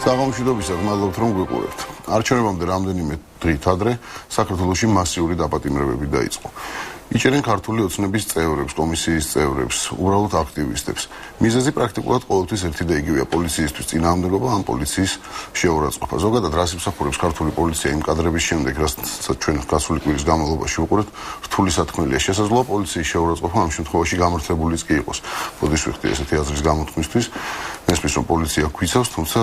საღამოშიდობისას მადლობთ რომ გვიყურებთ. არჩევნებამდე რამდენიმე დღით ადრე საქართველოში მასიური დაპატიმრებები დაიწყო. იჭერენ ქართული ოცნების წევრებს, კომისიის წევრებს, უბრალოდ აქტივისტებს. მიზეზი პრაქტიკულად ყოველთვის ერთი და იგივეა: პოლიციისთვის წინააღმდეგობა ან პოლიციის შეურაცხყოფა. ზოგადად რას იმსახურებს ქართული პოლიცია იმ კადრების შემდეგ, რასაც ჩვენ გასული კვირის განმავლობაში ვუყურებთ, რთული სათქმელია. შესაძლოა პოლიციის შეურაცხყოფა ამ შემთხვევაში გამართლებულიც კი იყოს. ბოდიშ ვიხდი ესეთი აზრის გამოთქმისთვის, მესმის რომ პოლიცია გვიცავს, თუმცა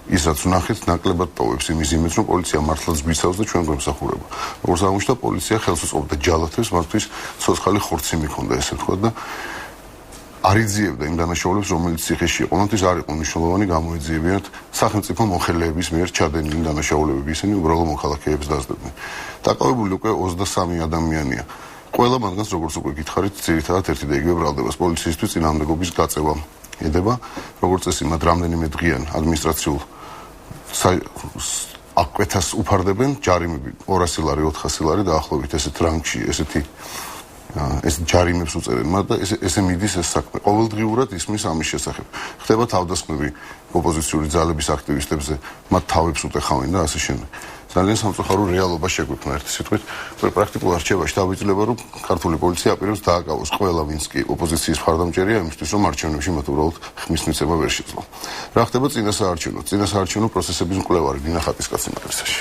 ისაც ვნახეთ, ნაკლებად ტოვებს იმის იმედს, რომ პოლიცია მართლაც გვიცავს და ჩვენ გვემსახურება. როგორც აღმოჩნდა, პოლიცია ხელს უწყობდა ჯალათებს, მათთვის ცოცხალი ხორცი მიქონდა, ესე ვთქვათ, და არ იძიებდა იმ დანაშაულებს, რომელიც ციხეში იყო. მათთვის არ იყო მნიშვნელოვანი გამოეძიებინათ სახელმწიფო მოხელეების მიერ ჩადენილი დანაშაულებები, ისინი უბრალოდ მოქალაქეებს დაძლებდნენ. დაკავებული უკვე 23 ადამიანია. ყველა მათგანს, როგორც უკვე გითხარით, ძირითადად ერთი და იგივე ბრალდებას პოლიციისთვის წინააღმდეგობის გაწევა ედება, როგორც წესი, მათ რამდენიმე დღიან ადმინისტრაციულ აკვეთას უფარდებენ, ჯარიმები 200 ლარი, 400 ლარი დაახლოებით ესეთ რანგში, ეს ჯარიმებს უწევენ მათ და ესე მიდის ეს საქმე. ყოველდღიურად ისმის ამის შესახებ. ხდება თავდასხმები ოპოზიციური ძალების აქტივისტებზე, მათ თავებს უტეხავენ და ასე შემდეგ. ძალიან სამწუხარო რეალობა შეგვექმნა ერთი სიტყვით. პრაქტიკულ არჩევაში დავიძლება, რომ ქართული პოლიცია აპირებს დააკავოს ყველა, ვინც კი ოპოზიციის მხარდამჭერია, იმისთვის, რომ არჩევნებში მათ უბრალოდ ხმის მიცემა ვერ შეძლო. რა ხდება წინასაარჩევნო? წინასაარჩევნო პროცესების მკვლევარი ნინა ხატისკაცი მატრიცაში.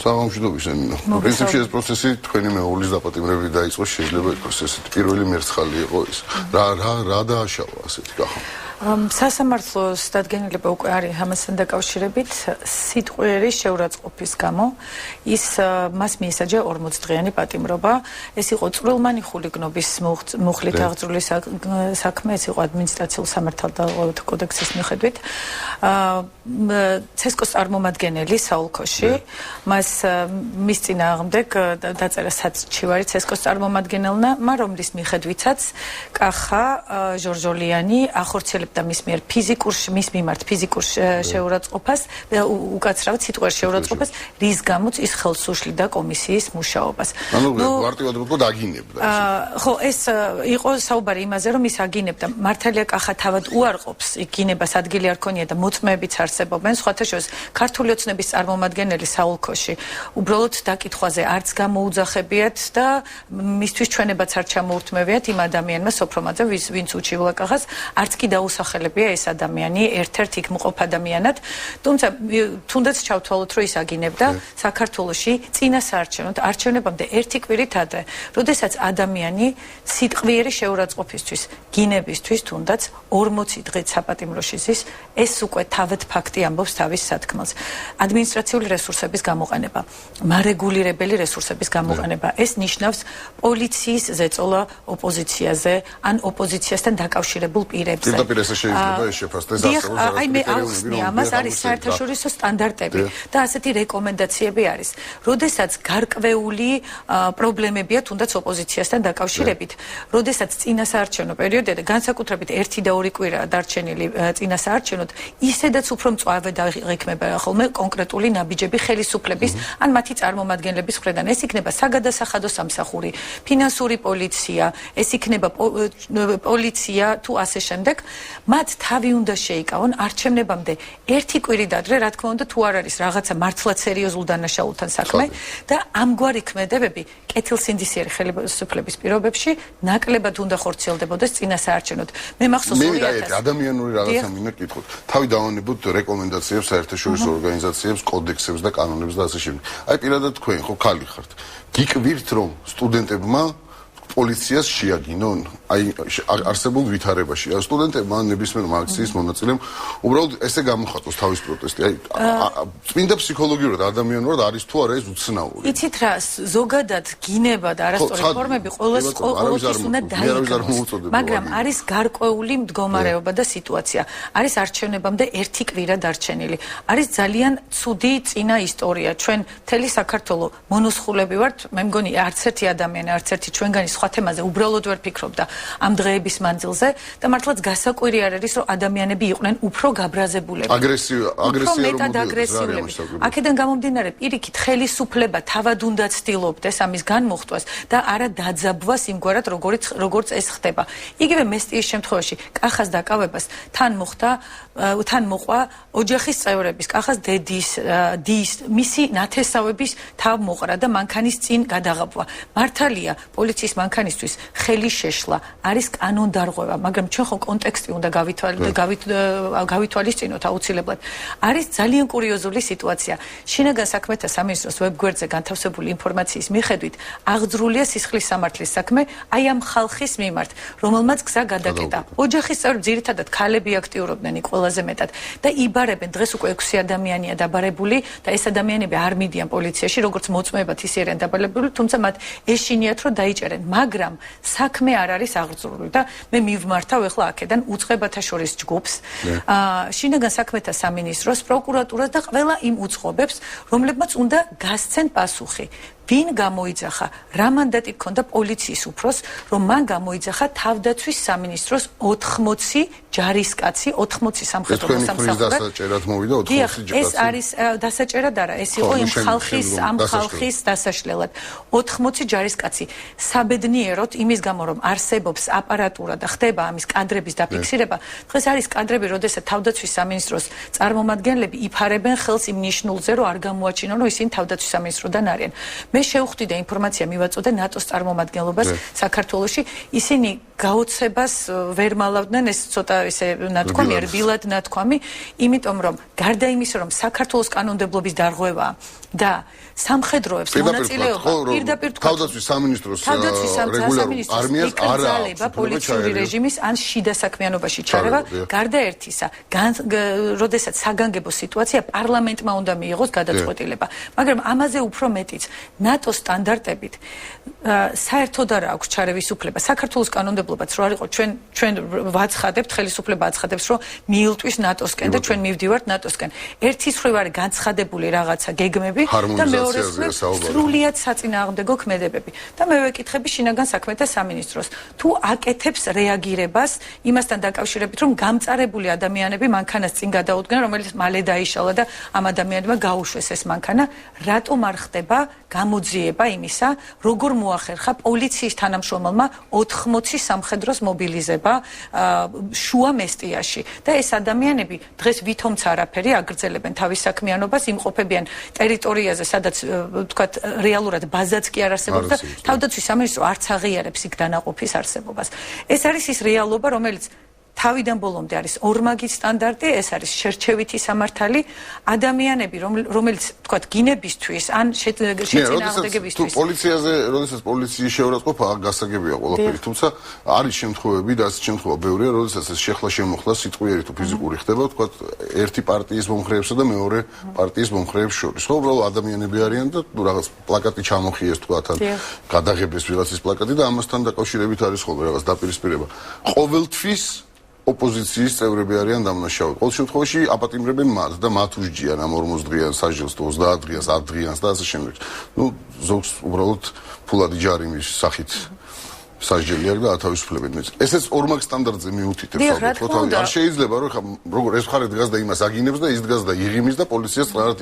საღამოშიდობისა ნინა. პრინციპში ეს პროცესი თქვენი მეუღლის დაპატიმრებით დაიწყო, შეიძლება იყოს ესეთი პირველი მერცხალი იყო ის. რა დააშავა ასეთი კახა? სასამართლოს დადგენილება უკვე არის ამასთან დაკავშირებით სიტყვიერი შეურაცხყოფის გამო ის მას მიესაჯა 40 დღიანი პატიმრობა. ეს იყო წვრილმანი ხულიგნობის მუხლით აღძრული საქმე, ეს იყო ადმინისტრაციულ სამართალდაღოვთა კოდექსის მიხედვით. ცესკოს წარმომადგენელი საულ ქოში, მის წინააღმდეგ დაწერა საჩივარი ცესკოს წარმომადგენელმა, რომლის მიხედვითაც კახა ჟორჟოლიანი ახორციელებდა მის მიმართ ფიზიკურ შეურაცხყოფას, უკაცრავად სიტყვიერ შეურაცხყოფას, რის გამოც ის ხელს უშლიდა კომისიის მუშაობას. მარტივად ვთქვათ, აგინებდა. ხო, ეს იყო საუბარი იმაზე, რომ ის აგინებდა. მართალია კახა თავად უარყოფს, იგინებას ადგილი არ ქონია და მოწმეებიც არსებობენ. სხვათა შორის ქართული ოცნების წარმომადგენელი საულ ქოში უბრალოდ დაკითხვაზე არც გამოუძახებიათ და მისთვის ჩვენებაც არ ჩამოურთმევიათ იმ ადამიანმა სოფრომაძე, ვინც უჩივლა კახას, არც კი დაუსახელებია ეს ადამიანი ერთ-ერთ იქ მყოფ ადამიანად. თუმცა თუნდაც ჩავთვალოთ, რომ ის აგინებდა საქართველოში წინასაარჩევნოდ არჩევნებამდე ერთი კვირით ადრე, როდესაც ადამიანი სიტყვიერი შეურაცხყოფისთვის, გინებისთვის თუნდაც 40 დღით საპატიმროში ზის, ეს უკვე თავად ფაქტი ამბობს თავის სათქმელს. ადმინისტრაციული რესურსების გამოყენება, მარეგულირებელი რესურსების გამოყენება, ეს ნიშნავს პოლიციის ზეწოლა ოპოზიციაზე ან ოპოზიციასთან დაკავშირებულ პირებზე. შეიძლება ეს შეფასდეს აი მე ახსნი ამას არის საერთაშორისო სტანდარტები და ასეთი რეკომენდაციები არის. როდესაც გარკვეული პრობლემებია თუნდაც ოპოზიციასთან დაკავშირებით, როდესაც წინასაარჩევნო პერიოდია და განსაკუთრებით 1 და 2 კვირაა დარჩენილი წინასაარჩევნოდ, ისედაც უფრო მწვავე დაიღექმება ხოლმე კონკრეტული ნაბიჯები ხელისუფლების ან მათი წარმომადგენლების მხრიდან. ეს იქნება საგადასახადო სამსახური, ფინანსური პოლიცია, ეს იქნება პოლიცია თუ ასე შემდეგ. მათ თავი უნდა შეიკავონ არჩევნებამდე ერთი კვირით ადრე, რა თქმა უნდა, თუ არ არის რაღაცა მართლაც სერიოზულ დანაშაულთან საქმე და ამგვარი ქმედებები კეთილსინდისიერი ხელისუფლების პირობებში ნაკლებად უნდა ხორციელდებოდეს წინასაარჩევნოდ. მე მახსოვს 2000 ადამიანური რაღაცა მინდა კითხოთ. თავი დავანებოთ რეკომენდაციებს საერთაშორისო ორგანიზაციებს, კოდექსებს და კანონებს და ასე შემდეგ. აი პირადად თქვენ ხო ხალი ხართ. გიკვირთ რომ სტუდენტებმა პოლიციას შეაგინონ აი არსებულ ვითარებაში. სტუდენტებმა ნებისმიერმა აქციის მონაწილემ უბრალოდ ესე გამოხატოს თავის პროტესტი. აი წმინდა ფსიქოლოგიურად ადამიანურად არის თუ არა ეს უცნაური. იცით რა, ზოგადად გინება და არასწორი ფორმები ყოველთვის უნდა დაიგოს. მაგრამ არის გარკვეული მდგომარეობა და სიტუაცია. არის არჩევნებამდე ერთი კვირა დარჩენილი. არის ძალიან ცუდი წინა ისტორია. ჩვენ მთელი საქართველო მონოსხულები ვართ, მე მგონი არც ერთი ადამიანი, არც ერთი ჩვენგანი სხვა თემაზე უბრალოდ ვერ ფიქრობდა ამ დღეების მანძილზე და მართლაც გასაკვირი არ არის რომ ადამიანები იყვნენ უფრო გაბრაზებულები აგრესიულები აქედან გამომდინარე პირიქით ხელისუფლება თავად უნდა ცდილობდეს ამის განმოხტვას და არა დაძაბვას იმგვარად როგორც ეს ხდება იგივე მესტიის შემთხვევაში კახას დაკავებას თან მოყვა ოჯახის წევრების კახას დის მისი ნათესავების თავ მოყრა და მანქანის წინ გადაღაბვა მართალია პოლიციის მანქანისთვის ხელის შეშლა არის კანონდარღვევა მაგრამ ჩვენ ხო კონტექსტი უნდა გავითვალისწინოთ აუცილებლად არის ძალიან კურიოზული სიტუაცია შინაგან საქმეთა სამინისტროს ვებგვერდზე განთავსებული ინფორმაციის მიხედვით აღძრულია სისხლის სამართლის საქმე აი ამ ხალხის მიმართ რომელმაც გზა გადაკეტა ოჯახის წევრები ძირითადად ქალები აქტიურობდნენ იქ ყველაზე მეტად და იბარებენ დღეს უკვე 6 ადამიანია დაბარებული და ეს ადამიანები არ მიდიან პოლიციაში როგორც მოწმეებად ისე არიან დაბარებული თუმცა მათ ეშინიათ რომ დაიჭერენ მაგრამ საქმე არ არის აღძრული და მე მივმართავ ახლა აქედან უწყებათა შორის ჯგუფს შინაგან საქმეთა სამინისტროს პროკურატურას და ყველა იმ უწყობებს რომლებმაც უნდა გასცენ პასუხი ვინ გამოიძახა რა მანდატი ჰქონდა პოლიციის უფროს რომ მან გამოიძახა თავდაცვის სამინისტროს 80 ჯარისკაცი 80 სამხედრო მოსამსახურე ეს არის დასაჭერად არა ეს იყო იმ ხალხის დასაშლელად 80 ჯარისკაცი საბედნიეროდ იმის გამო რომ არსებობს აპარატურა და ხდება ამის კადრების დაფიქსირება დღეს არის კადრები როდესაც თავდაცვის სამინისტროს წარმომადგენლები იფარებენ ხელს იმ ნიშნულზე რომ არ გამოაჩინონ რომ ისინი თავდაცვის სამინისტროდან არიან მე შევხვდით ინფორმაცია მივაწოდე ნატოს წარმომადგენლობას საქართველოში ისინი გაოცებას ვერ მალავდნენ ეს ცოტა ისე ნათქვამი რბილად ნათქვამი იმიტომ რომ გარდა იმისა რომ საქართველოს კანონმდებლობის დარღვევაა და სამხედროებს მონაწილეობა პირდაპირ თავდაცვის სამინისტროს რეგულარულ არმიას არ აქვს პოლიციური რეჟიმის ან შიდა საქმიანობაში ჩარევა გარდა ერთისა როდესაც საგანგებო სიტუაცია პარლამენტმა უნდა მიიღოს გადაწყვეტილება მაგრამ ამაზე უფრო მეტიც ნატოს სტანდარტებით საერთოდ არ აქვს ჩარევის უფლება საქართველოს კანონმდებლობაც რო არ იყო ჩვენ ვაცხადებთ ხელისუფლება აცხადებს რომ მიილტვის ნატოსკენ და ჩვენ მივდივართ ნატოსკენ ერთის მხრივ არის განცხადებული რაღაცა გეგმები და მეორე მხრივ სრულიად საწინააღმდეგო ქმედებები და მე ვეკითხები შინაგან საქმეთა სამინისტროს თუ აკეთებს რეაგირებას იმასთან დაკავშირებით რომ გამწარებული ადამიანები მანქანას წინ გადაუდგნენ რომელიც მალე დაიშალა და ამ ადამიანებმა გაუშვეს ეს მანქანა რატომ არ ხდება გამოძიება იმისა როგორ მოახერხა პოლიციის თანამშრომელმა 80 სამხედროს მობილიზება შუა მესტიაში და ეს ადამიანები დღეს ვითომც არაფერი აგრძელებენ თავის საქმიანობას იმყოფებიან ტერიტორიაზე სადაც ვთქვათ რეალურად ბაზაც კი არ არსებობს და თავდაცვის სამინისტრო არც აღიარებს იქ დანაყოფის არსებობას ეს არის ის რეალობა რომელიც თავიდან ბოლომდე არის ორმაგი სტანდარტი, ეს არის შერჩევითი სამართალი, ადამიანები რომელიც თქვათ გინებისთვის ან შეწინააღმდეგებისთვის. პოლიციაზე, როდესაც პოლიციის შეურაცხყოფა გასაგებია ყველაფერი, თუმცა არის შემთხვევები და ასეთ შემთხვევა ბევრია, როდესაც ეს შეხლა შემოხლა სიტყვიერი თუ ფიზიკური ხდება, თქვათ ერთი პარტიის მომხრეებსა და მეორე პარტიის მომხრეებს შორის. ხო, უბრალოდ ადამიანები არიან და რაღაც პლაკატი ჩამოხიეს თქვათ ან გადაღებეს ვიღაცის პლაკატი და ამასთან დაკავშირებით არის ხოლმე რაღაც დაპირისპირება. ყოველთვის ოპოზიციის წევრები არიან დამნაშავე. ყოველ შემთხვევაში აპატიმრებენ მათ და მათ უსჯიან ამ 40 დღიან საჯელს, 30 დღიანს, 10 დღიანს და ასე შემდეგ. ნუ ზოგს უბრალოდ ფულადი ჯარიმის სახით სასჯელი აქვს და ათავისუფლებენ. ესეც ორმაგ სტანდარტზე მიუთითებს ალბათ. არ შეიძლება რომ როგორ ეს მხარე დგას და იმას აგინებს და ის დგას და იღიმის და პოლიციას სწრაფად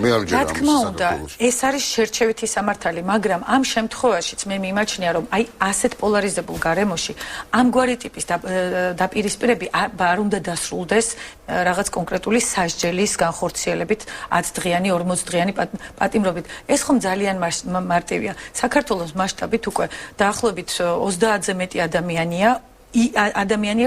მე არ მჯერა ამის საქართველოში. ეს არის შერჩევითი სამართალი, მაგრამ ამ შემთხვევაშიც მე მიმაჩნია რომ აი ასეთ პოლარიზებულ გარემოში ამგვარი ტიპის დაპირისპირები არ უნდა დასრულდეს რაღაც კონკრეტული სასჯელის განხორციელებით 10 დღიანი, 40 დღიანი პატიმრობით. ეს ხომ ძალიან მარტივია. საქართველოს მასშტაბით უკვე დაახლოებით 30-ზე მეტი ადამიანია,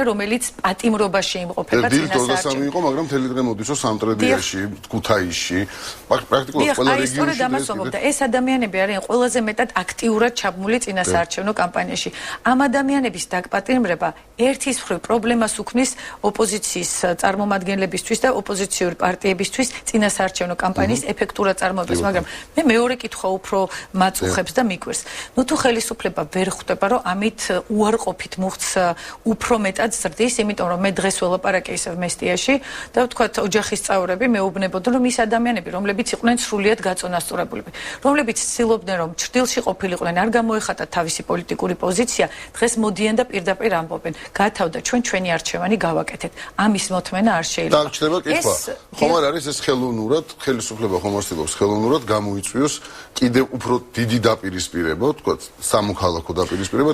რომელიც პატიმრობაში იმყოფება წინასაარჩევნო. იყო, მაგრამ მთელი დღე მოდის რომ სამტრედიაში, ქუთაისში, პრაქტიკულად ყველა რეგიონში და ეს ადამიანები არიან ყველაზე მეტად აქტიურად ჩაბმული წინასაარჩევნო კამპანიაში. ამ ადამიანების დაპატიმრება ერთის მხრივ პრობლემას უქმნის ოპოზიციის წარმომადგენლებისთვის და ოპოზიციური პარტიებისთვის წინასაარჩევნო კამპანიის ეფექტურად წარმოებას, მაგრამ მე მეორე კითხვა უფრო მაწუხებს და მიკვირს. ნუ თუ ხელისუფლება ვერ ხვდება, რომ ამით უარყოფით მუხტს უფრო მეტად ზრდის, იმიტომ რომ მე დღეს ველაპარაკე ისევ მესტიაში და ვთქვათ ოჯახის წევრები მეუბნებოდნენ, რომ ის ადამიანები, რომლებიც იყვნენ სრულიად გაწონასწორებულები, რომლებიც ცდილობდნენ, რომ ჭრდილში ყოფილიყვნენ, არ გამოეხატათ თავისი პოლიტიკური პოზიცია, დღეს მოდიან და პირდაპირ ამბობენ, გათავდა ჩვენი არჩევანი გავაკეთეთ. ამის მოთმენა არ შეიძლება. დაგჭირდება კითხვა. ხომ არ არის ეს ხელოვნურად, ხელისუფლება ხომ არ ცდილობს ხელოვნურად გამოიწვიოს კიდევ უფრო დიდი დაპირისპირება, ვთქვათ, სამოქალაქო დაპირისპირება,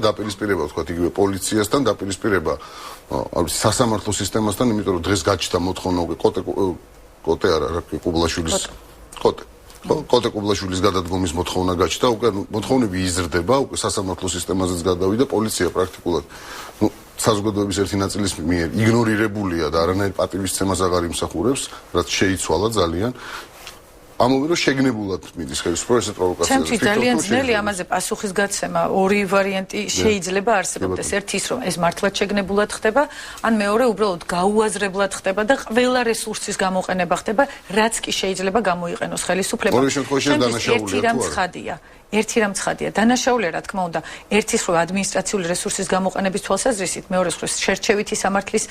ვთქვათ, იგივე პოლიციასთან დაპირისპირება, სასამართლო სისტემასთან, იმიტომ რომ დღეს გაჩნდა მოთხოვნა უკვე კოტე არა, კუბლაშვილის კოტე კუბლაშვილის გადადგომის მოთხოვნა გაჩნდა, უკვე მოთხოვნები იზრდება, უკვე სასამართლო სისტემაზეც გადავიდა, პოლიცია პრაქტიკულად საზოგადოების ერთი ნაწილის მიერ იგნორირებულია და არანაირ პატივისცემას აღარ იმსახურებს, რაც შეიცვალა ძალიან. ამოვი რომ შეგნებულად მიდის ხელისუფლება ესეთ პროვოკაციაზე. ჩემთვის ძალიან ძნელი ამაზე პასუხისგაცემა ორი ვარიანტი შეიძლება არსებობდეს. ერთი ის რომ ეს მართლაც შეგნებულად ხდება, ან მეორე უბრალოდ გაუაზრებლად ხდება და ყველა რესურსის გამოყენება ხდება, რაც კი შეიძლება გამოიყენოს ხელისუფლება. ორივე შემთხვევაში დანაშაულია თუ არა? ერთი რამ ცხადია, დანაშაულია რა თქმა უნდა, ერთის მხრივ ადმინისტრაციული რესურსის გამოყენების თვალსაზრისით, მეორეს მხრივ შერჩევითი სამართლის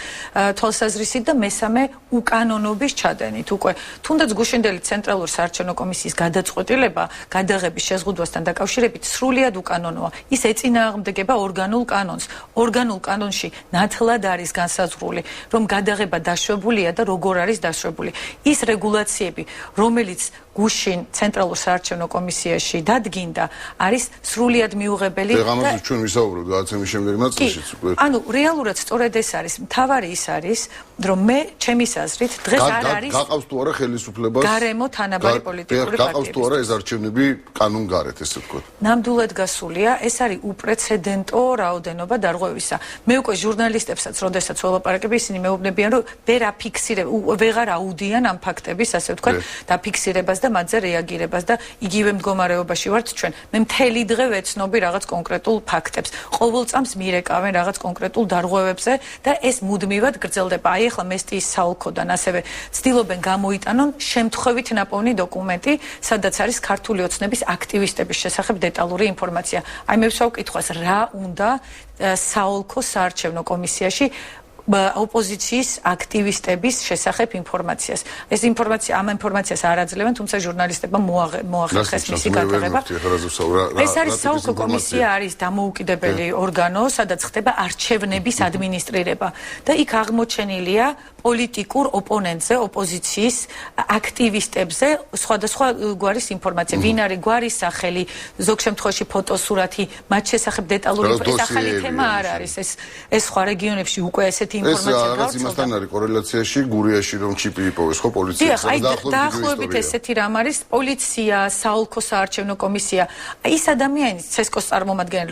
თვალსაზრისით და მესამე უკანონობის ჩადენით. უკვე თუნდაც გუშინდელი ცენტრალური საარჩევნო კომისიის გადაწყვეტილება გადაღების შეზღუდვასთან დაკავშირებით სრულიად უკანონოა. ის ეწინააღმდეგება ორგანულ კანონს. ორგანულ კანონში ნათლად არის განსაზღვრული, რომ გადაღება დაშვებულია და როგორ არის დაშვებული. ის რეგულაციები, რომელიც გუშინ ცენტრალურ საარჩევნო კომისიაში დადგინდა, არის სრულიად მიუღებელი და ამაზე ჩვენ ვისაუბრებთ გადაცემის შემდეგ ნაწილშიც უკვე. ანუ რეალურად სწორედ ეს არის. მთავარი ის არის, რომ მე ჩემის აზრით დღეს არ არის გაყავს თუ არა ხელისუფლებას გარემო თანაბარი პოლიტიკური პარტიები. გაყავს თუ არა ეს არჩევნები კანონგარეთ, ესე ვთქვათ. ნამდვილად გასულია, ეს არის უპრეცედენტო რაოდენობა დარღვევისა. მე უკვე ჟურნალისტებსაც, როდესაც ველაპარაკები, ისინი მეუბნებიან, რომ ვეღარ აუდიან ამ ფაქტების, ასე ვთქვათ, დაფიქსირებას და მათზე რეაგირებას და იგივე მდგომარეობაში ვართ ჩვენ. მე მთელი დღე ვეცნობი რაღაც კონკრეტულ ფაქტებს. ყოველ წამს მირეკავენ რაღაც კონკრეტულ დარღვევებზე და ეს მუდმივად გრძელდება. აი ახლა მესტიის საოლქოდან ასევე ცდილობენ გამოიტანონ შემთხვევით ნაპოვნი დოკუმენტი, სადაც არის ქართული ოცნების აქტივისტების შესახებ დეტალური ინფორმაცია. აი მე ვსვავ კითხვას, რა უნდა საოლქო საარჩევნო კომისიაში ოპოზიციის აქტივისტების შესახებ ინფორმაციას. ეს ინფორმაცია, ამ ინფორმაციას არ აძლევენ, თუმცა ჟურნალისტებმა მოახერხეს მისი გადაღება. ეს არის საოლქო კომისია, არის დამოუკიდებელი ორგანო, სადაც ხდება არჩევნების ადმინისტრირება და იქ აღმოჩენილია პოლიტიკურ ოპონენტზე, ოპოზიციის აქტივისტებზე სხვადასხვა გვარის ინფორმაცია. ვინ არის გვარის სახელი, ზოგ შემთხვევაში ფოტოსურათი, მათ შესახებ დეტალური ახალი თემა არ არის. ეს სხვა რეგიონებში უკვე ესეთი ინფორმაცია გავრცელდა. ეს რაღაც იმასთან არის კორელაციაში, გურიაში რომ ჩიპი იპოვეს ხო პოლიციას და დაახლოებით ესეთი რამ არის, პოლიცია, საოლქო საარჩევნო კომისია. ის ადამიანი, ცესკოს წარმომადგენელი,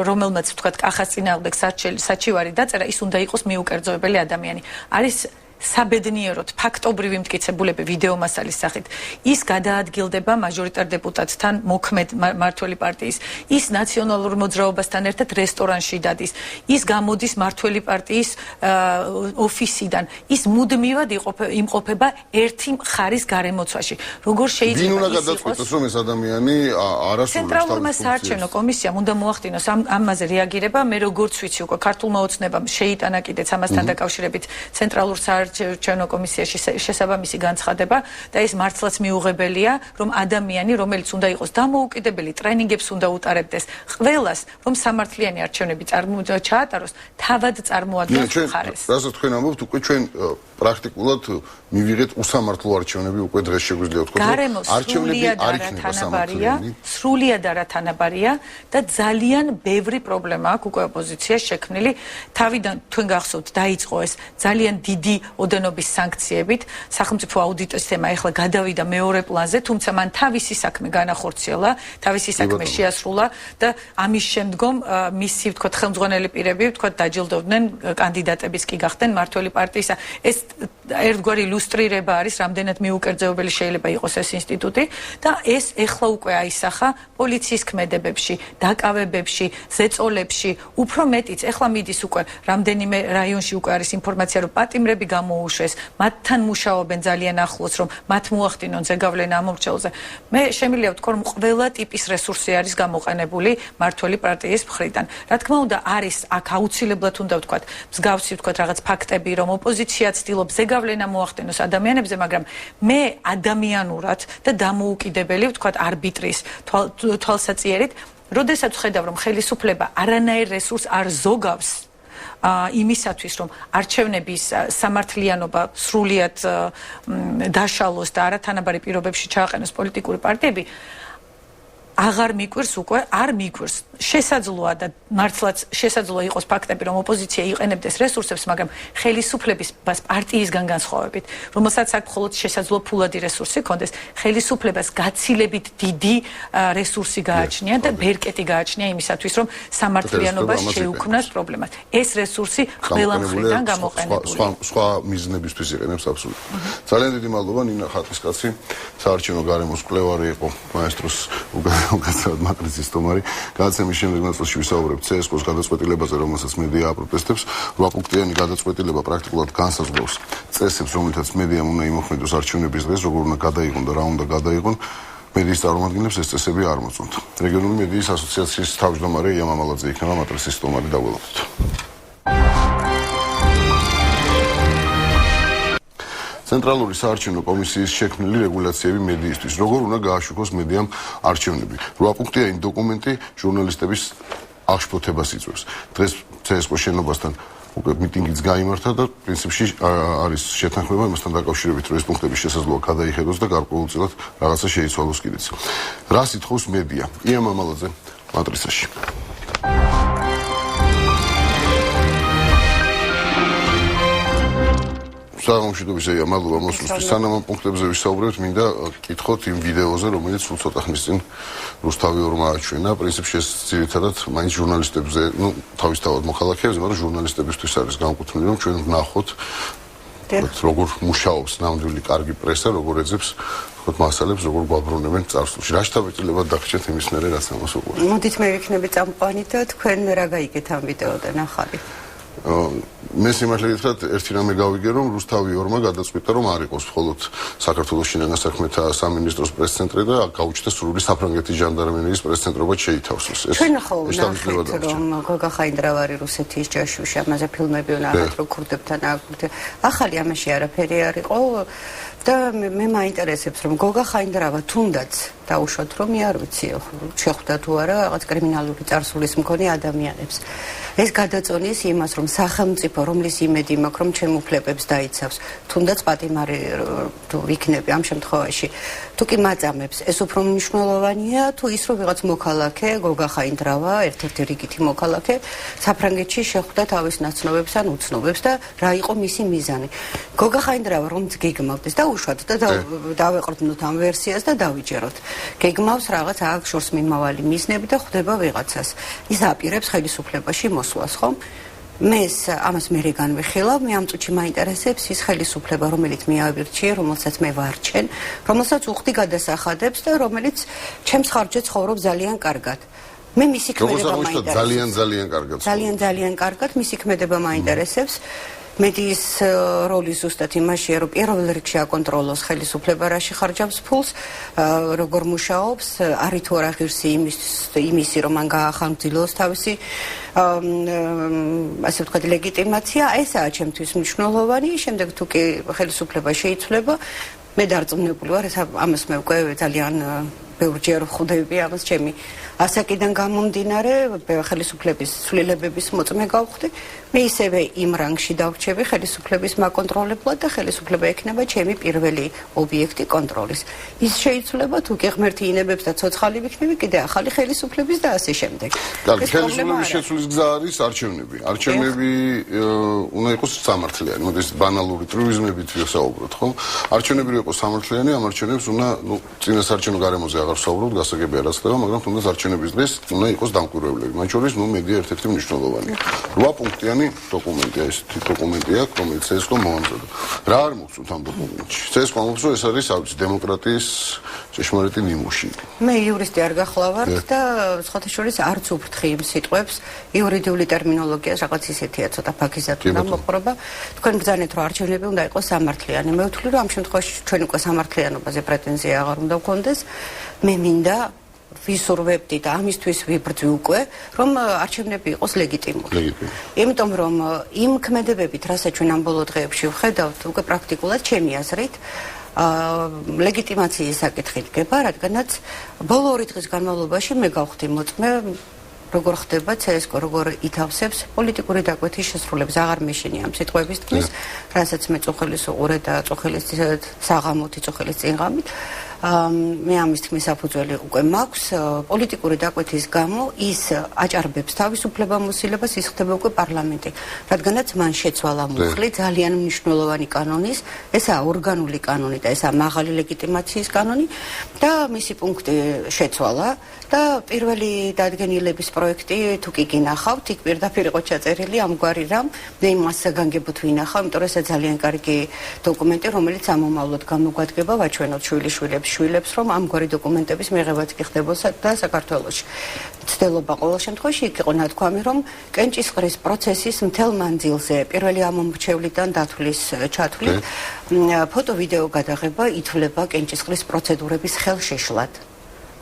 რომელმაც ვთქვათ კახას წინააღმდეგ საჩივარი დაწერა, ის უნდა იყოს მიუკერძოებელი ადამიანი. არის საბედნიეროდ ფაქტობრივი მტკიცებულები ვიდეო მასალის სახით. ის გადაადგილდება მაჟორიტარ დეპუტატთან მოქმედ მართველი პარტიის. ის ნაციონალურ მოძრაობასთან ერთად რესტორანში დადის. ის გამოდის მართველი პარტიის ოფისიდან. ის მუდმივად იმყოფება ერთი მხარის გარემოცვაში. როგორ შეიძლება ვინ უნდა გადაწყვეტოს, რომ ეს ადამიანი არასრულებს ცენტრალურმა საარჩევნო კომისიამ უნდა მოახდინოს ამაზე რეაგირება. მე როგორც ვიცი, უკვე ქართულმა ოცნებამ შეიტანა კიდეც ამასთან დაკავშირებით ცენტრალურ საარჩევნო კომისიაში შესაბამისი განცხადება და ეს მართლაც მიუღებელია, რომ ადამიანი, რომელიც უნდა იყოს დამოუკიდებელი, ტრენინგებს უნდა უტარებდეს, ყველას, რომ სამართლიანი არჩევნები ჩაატაროს, თავად წარმოადგენს მხარეს. რასაც თქვენ ამბობთ, უკვე ჩვენ პრაქტიკულად მივიღეთ უსამართლო არჩევნები უკვე დღეს შეგვიძლია ვთქვათ, რომ არჩევნები არ იქნება სამართლიანი. სრულიად არათანაბარია და ძალიან ბევრი პრობლემა აქვს უკვე ოპოზიციაში შექმნილი. თავიდან თქვენ გახსოვთ, დაიწყო ეს ძალიან დიდი ოდენობის სანქციებით. სახელმწიფო აუდიტის თემა ეხლა გადავიდა მეორე პლანზე, თუმცა მან თავისი საქმე განახორციელა, თავისი საქმე შეასრულა და ამის შემდგომ მისი ვთქვათ ხელმძღვანელი პირები ვთქვათ დაჯილდოვდნენ, კანდიდატებიც კი გახდნენ მართველი პარტიისა. ეს ერთგვარი ილუსტრირება არის, რამდენად მიუკერძოებელი შეიძლება იყოს ეს ინსტიტუტი და ეს ეხლა უკვე აისახა პოლიციის ქმედებებში, დაკავებებში, ზეწოლებში, უფრო მეტიც ეხლა მიდის უკვე რამდენიმე რაიონში უკვე არის ინფორმაცია, რომ პატიმრები გამოუშვეს, მათთან მუშაობენ ძალიან ახლოს, რომ მათ მოახდინონ ზეგავლენა ამორჩეულზე. მე შემიძლია ვთქვა, რომ ყველა ტიპის რესურსი არის გამოყენებული მართველი პარტიის მხრიდან. რა თქმა უნდა, არის აქ აუცილებლად უნდა ვთქვათ, მსგავსი ვთქვათ რაღაც ფაქტები, რომ ოპოზიცია ცდილობს ზეგავლენა მოახდინოს ადამიანებზე, მაგრამ მე ადამიანურად და დამოუკიდებელი ვთქვათ არბიტრის თვალსაწიერით, როდესაც ვხედავ, რომ ხელისუფლება არანაირ რესურსს არ ზოგავს იმისათვის, რომ არჩევნების სამართლიანობა სრულიად დაშალოს და არათანაბარი პირობებში ჩააყენოს პოლიტიკური პარტიები, აღარ მიკვირს უკვე, არ მიკვირს. შესაძლოა და მართლაც შესაძლოა იყოს ფაქტები, რომ ოპოზიცია იყენებდეს რესურსებს, მაგრამ ხელისუფლების პარტიისგან განსხვავებით, რომელსაც აქ მხოლოდ შესაძლოა ფულადი რესურსი კონდეს, ხელისუფლებას გაცილებით დიდი რესურსი გააჩნია და ბერკეტი გააჩნია იმისათვის, რომ სამართლიანობას შეუქმნას პრობლემას. ეს რესურსი ყველა მხრიდან გამოყენებული. სხვა მიზნებისთვის იყენებს აბსოლუტურად. ძალიან დიდი მადლობა ნინა ხატისკაცი, საარჩევნო გარემოს მკვლევარი იყო, მაესტროს უკაცრავად მატრიცის სტომარი. გადაცემის შემდეგ ნაწილში ვისაუბრებთ CSKO-ს გადაწყვეტილებაზე, რომელსაც მედია აპროტესტებს. 8 პუნქტიანი გადაწყვეტილება პრაქტიკულად განსაზღვრავს წესებს, რომლითაც მედიამ უნდა იმოქმედოს არჩევნების დღეს, როგორ უნდა გადაიღონ და რა უნდა გადაიღონ. მედიის წარმომადგენლებს ეს წესები არ მოწონთ. რეგიონული მედიის ასოციაციის თავმჯდომარე ია მამალაძე იქნება მატრიცის სტომარი, დაგველოდოთ. ცენტრალური საარჩევნო კომისიის შექმნილი რეგულაციები მედიისთვის. როგორ უნდა გააშუქოს მედიამ არჩევნები. 8 პუნქტიანი დოკუმენტი ჟურნალისტების აღშფოთებას იწვევს. დღეს CSKO შენობასთან უკვე მიტინგიც გაიმართა და პრინციპში არის შეთანხმება იმასთან დაკავშირებით, რომ ეს პუნქტები შესაძლოა გადაიხედოს და გარკვეულწილად რაღაცა შეიცვალოს კიდეც. რას ითხოვს მედია? ია მამალაძე მატრიცაში. საღამოშვიდობისა, მადლობა მოსვლისთვის. სანამ ამ პუნქტებზე ვისაუბრებთ, მინდა კითხოთ იმ ვიდეოზე, რომელიც სულ ცოტა ხნის წინ რუსთავი ორმა აჩვენა. პრინციპში ეს ძირითადად მაინც ჟურნალისტებზე, თავისთავად მოქალაქეებზე, მაგრამ ჟურნალისტებისთვის არის განკუთვნილი, რომ ჩვენ ვნახოთ როგორ მუშაობს ნამდვილი კარგი პრესა, როგორ ეძებს მასალებს, როგორ გვაბრუნებენ წარსულში. რა შთაბეჭდილებად დაგჭირთ იმის მერე, რაც ამას უყურებთ? მოდით მე ვიქნები წამყვანი და თქვენ რა გაიგეთ ამ ვიდეოდან ახალი? მე სიმართლე გითხრათ, ერთი რამე გავიგე, რომ რუსთავი ორმა გადაწყვიტა, რომ არ იყოს მხოლოდ საქართველოს შინაგან საქმეთა სამინისტროს პრეს-ცენტრი და გაუჩნდა სრული საფრანგეთის ჟანდარმერიის პრეს-ცენტრობა შეითავსოს. ჩვენ ხო ვნახეთ, რომ გოგა ხაინდრავარი რუსეთის ჯაშუში, ამაზე ფილმები ვნახეთ, რომ ქურდებთან აკურდე. ახალი ამაში არაფერი არ იყო და მე მაინტერესებს, რომ გოგა ხაინდრავა თუნდაც დაუშვათ, რომ მე არ ვიცი, შეხვდა თუ არა რაღაც კრიმინალური წარსულის მქონე ადამიანებს. ეს გადაწონეს იმას, რომ სახელმწიფო, რომლის იმედი მაქვს, რომ ჩემ უფლებებს დაიცავს, თუნდაც პატიმარი თუ იქნები ამ შემთხვევაში, თუ კი მაწამებს, ეს უფრო მნიშვნელოვანია, თუ ის რომ ვიღაც მოქალაქე, გოგა ხაინდრავა, ერთ-ერთი რიგითი მოქალაქე, საფრანგეთში შეხვდა თავის ნაცნობებს ან უცნობებს და რა იყო მისი მიზანი. გოგა ხაინდრავა რომ გეგმავდეს და უშუალოდ და დავეყრდნოთ ამ ვერსიას და დავიჯეროთ. გეგმავს რაღაც აქ შორს მიმავალი მიზნები და ხვდება ვიღაცას. ის აპირებს ხელისუფლებაში მოსვლას, ხომ? მე ამას მერე განვიხილავ, მე ამ წუთში მაინტერესებს ის ხელისუფლება, რომელიც მე ავირჩიე, რომელსაც მე ვარჩენ, რომელსაც უხდი გადასახადებს და რომელიც ჩემს ხარჯზე ცხოვრობს ძალიან კარგად. მე მისი ქმედება მაინტერესებს. ძალიან კარგად. ძალიან კარგად მისი ქმედება მაინტერესებს. მედიის როლი ზუსტად იმაშია, რომ პირველ რიგში აკონტროლოს ხელისუფლება რაში ხარჯავს ფულს, როგორ მუშაობს, არის თუ არა ღირსი იმისი, რომ მან გაახანგრძილოს თავისი ასე ვთქვათ ლეგიტიმაცია, ესაა ჩემთვის მნიშვნელოვანი. შემდეგ თუ კი ხელისუფლება შეიცვლება, მე დარწმუნებული ვარ, ამას მე უკვე ძალიან ბევრჯერ ხვდები ამას ჩემი ასაკიდან გამომდინარე, ხელისუფლების ცვლილებების მოწმე გავხდი. მე ისევე იმ რანგში დავრჩები ხელისუფლების მაკონტროლებლად და ხელისუფლება ექნება ჩემი პირველი ობიექტი კონტროლის. ის შეიცვლება თუ კი ღმერთი ინებებს და ცოცხალი ვიქნები, კიდე ახალი ხელისუფლების და ასე შემდეგ. კარგი, ხელისუფლების შეცვლის გზა არის არჩევნები. არჩევნები უნდა იყოს სამართლიანი, მოდი ბანალური ტრუიზმებით ვისაუბროთ, ხო? არჩევნები რო იყოს სამართლიანი, ამ არჩევნებს უნდა, წინასაარჩევნო გარემოზე აღარ ვსაუბრობთ, გასაგებია რაც ხდება, მაგრამ თუნდაც არჩევნების დღეს უნდა იყოს დამკვირვებლები. მათ შორის, მედია ერთ-ერთი მნიშვნელოვანია. 8 პუნქტიანი დოკუმენტია, ესეთი დოკუმენტია, რომელიც CSKO მოამზადა. რა არ მოგწონთ ამ დოკუმენტში? CSKO ამბობს, რომ ეს არის, დემოკრატიის ჭეშმარიტი ნიმუში. მე იურისტი არ გახლავართ და სხვათა შორის არც უფრთხი იმ სიტყვებს იურიდიული ტერმინოლოგია რაღაც ისეთია ცოტა ფაქიზად უნდა მოყრობა. თქვენ ბრძანეთ რომ არჩევნები უნდა იყოს სამართლიანი. მე ვთვლი რომ ამ შემთხვევაში ჩვენ უკვე სამართლიანობაზე პრეტენზია აღარ უნდა გქონდეს. მე მინდა ვისურვებდი და ამისთვის ვიბრძვი უკვე რომ არჩევნები იყოს ლეგიტიმური. იმიტომ რომ იმ ქმედებებით, რასაც ჩვენ ამ ბოლო დღეებში ვხედავთ, უკვე პრაქტიკულად ჩემი აზრით ლეგიტიმაციის საკითხი დგება, რადგანაც ბოლო 2 დღის განმავლობაში მე გავხდი მოწმე როგორ ხდება CSGO, როგორ ითავსებს პოლიტიკური დაკვეთის შესრულებს. აღარ მეშინი ამ სიტყვების თქმის, რასაც მე წუხელის უყურე და წუხელის საღამოთი წუხელის წინღამით. მე ამის თქმის საფუძველი უკვე მაქვს პოლიტიკური დაკვეთის გამო ის აჭარბებს თავისუფლებამოსილებას ის ხდება უკვე პარლამენტი რადგანაც მან შეცვალა მუხლი ძალიან მნიშვნელოვანი კანონის ესაა ორგანული კანონი და ესაა მაღალი ლეგიტიმაციის კანონი და მისი პუნქტი შეცვალა და პირველი დადგენილების პროექტი თუ კი გინახავთ იქ პირდაპირ იყო ჩაწერილი ამგვარი რამ მე იმას განგებოთ ვინახავ იმიტომ რომ ეს ძალიან კარგი დოკუმენტი რომელიც ამომავლოდ გამოგვადგება ვაჩვენოთ შვილებს რომ ამგვარი დოკუმენტების მიღებაც კი ხდებოდა და საქართველოში ცდილობა ყოველ შემთხვევაში იქ იყო ნათქვამი რომ კენჭისყრის პროცესის მთელ მანძილზე პირველი ამომრჩევლიდან დათვლის ჩათვლით ფოტო-ვიდეო გადაღება ითვლება კენჭისყრის პროცედურების ხელშეშლად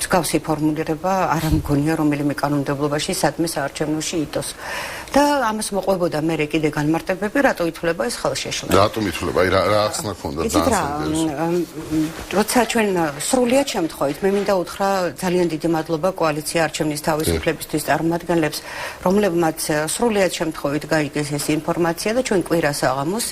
მსგავსი ფორმულირება არ მგონია რომელიმე კანონმდებლობაში სადმე საარჩევნოში იტოს და ამას მოყვებოდა მე კიდე განმარტებები რატო ითვლება ეს ხელშეშლა რატომ ითვლება აი რა ახსნა ქონდა როცა ჩვენ სრულიად შემთხვევით მე მინდა უთხრა ძალიან დიდი მადლობა კოალიცია არჩევნის თავისუფლებისთვის წარმომადგენლებს რომლებმაც სრულიად შემთხვევით გაიგეს ეს ინფორმაცია და ჩვენ კვირას აღამოს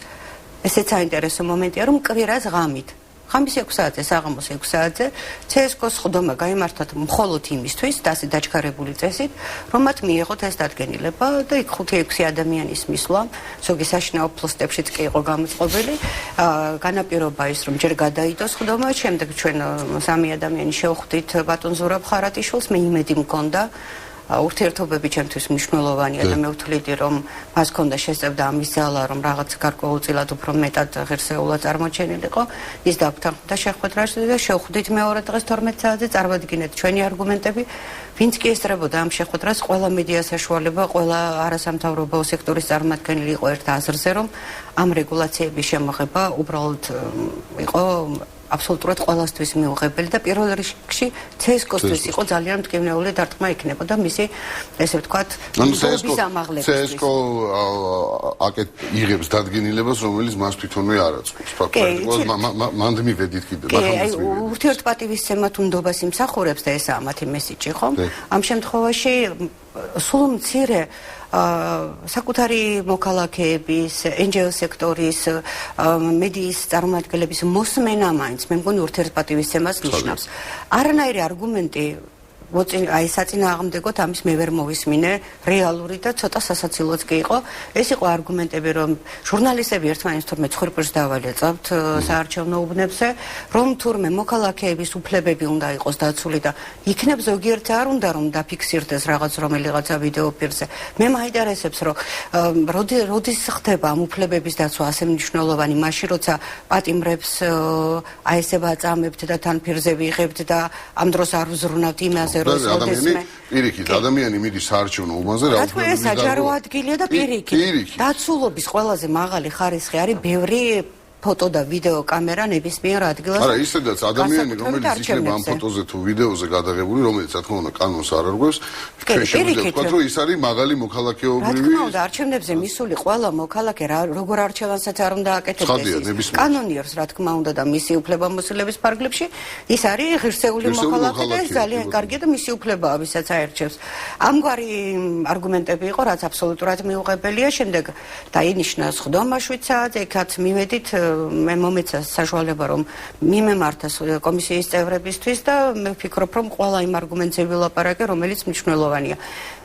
ესეც საინტერესო მომენტია რომ კვირას ღამით ხამის 6 საათზე, საღამოს 6 საათზე CSGO-ს ხდომა გაიმართათ მხოლოდ იმისთვის, დასი დაჩქარებული წესით, რომ მათ მიიღოთ ეს დადგენილება და იქ 5-6 ადამიანის მისვლა, ზოგი საშინაო პოსტებშიც კი იყო გამოწყობილი, განაპირობა ის, რომ ჯერ გადაიდოს ხდომა, შემდეგ ჩვენ 3 ადამიანი შევხვდით ბატონ ზურაბ ხარატიშვილს, მე იმედი მქონდა ურთიერთობები ჩემთვის მნიშვნელოვანია და მე ვთვლიდი რომ მას ჰქონდა შესწევდა ამის ძალა რომ რაღაც გარკვეულწილად უფრო მეტად ღირსეულად წარმოჩენილიყო ის დაგვთანხმდა შეხვედრაში და შევხვდით მეორე დღეს 12 საათზე წარმოვიდგინეთ ჩვენი არგუმენტები ვინც კი ესწრებოდა ამ შეხვედრას ყველა მედია საშუალება ყველა არასამთავრობო სექტორის წარმომადგენელი იყო ერთ აზრზე რომ ამ რეგულაციების შემოღება უბრალოდ იყო აბსოლუტურად ყველასთვის მიუღებელი და პირველ რიგში CSGO-ს იყო ძალიან მტკივნეული დარტყმა იქნებოდა მისი ესე ვთქვათ ნორმების ამაღლებისთვის. CSGO აკეთ იღებს დადგენილებას რომელიც მას თვითონვე არ აწყობს. ფაქტობრივად მანდ მივედით კიდე მაგას ურთიერთპატივისცემა თუნდობას იმსახურებს და ესაა მათი მესიჯი ხო? ამ შემთხვევაში სულ მცირე საკუთარი მოქალაქეების, NGO სექტორის, მედიის წარმომადგენლების მოსმენა მაინც მე მგონი ურთიერთპატივისცემას ნიშნავს. არანაირი არგუმენტი აი საწინააღმდეგოდ ამის მე ვერ მოვისმინე რეალური და ცოტა სასაცილოც კი იყო ეს იყო არგუმენტები რომ ჟურნალისტები ერთმანეთს თორმე ცხრპირს დავალეწავთ საარჩევნო უბნებზე რომ თურმე მოქალაქეების უფლებები უნდა იყოს დაცული და იქნებ ზოგიერთ არ უნდა რომ დაფიქსირდეს რაღაც რომელიღაცა ვიდეო პირზე მე მაინტერესებს რომ როდის ხდება ამ უფლებების დაცვა ასე მნიშვნელოვანი მაშინ როცა პატიმრებს აი ესე ვაწამებთ და თან პირზე ვიღებთ და ამ დროს არ ვზრუნავთ იმაზე ადამიანი მიდის საარჩევნო უბანზე რა თქმა უნდა საჯარო ადგილია და პირიქით დაცულობის ყველაზე მაღალი ხარისხი არის ბევრი ფოტო და ვიდეო კამერა ნებისმიერ ადგილას არა ისედაც ადამიანი რომელიც იქნება ამ ფოტოზე თუ ვიდეოზე გადაღებული რომელიც რა თქმა უნდა კანონს არ არღვევს ჩვენ შეგვიძლია ვთქვათ რომ ის არის მაღალი მოქალაქეობრივი რა თქმა უნდა არჩევნებზე მისული ყველა მოქალაქე როგორ არჩევანსაც არ უნდა აკეთებდეს კანონიერს რა თქმა უნდა და მისი უფლებამოსილების ფარგლებში ის არის ღირსეული მოქალაქე და ეს ძალიან კარგია და მისი უფლებაა ვისაც აერჩევს ამგვარი არგუმენტები იყო რაც აბსოლუტურად მიუღებელია შემდეგ დაინიშნა ხდომა 7 საათზე იქაც მივედით მე მომეცა საშუალება რომ მიმემართეს კომისიის წევრებისთვის და მე ვფიქრობ რომ ყველა იმ არგუმენტზე ვილაპარაკე რომელიც მნიშვნელოვანია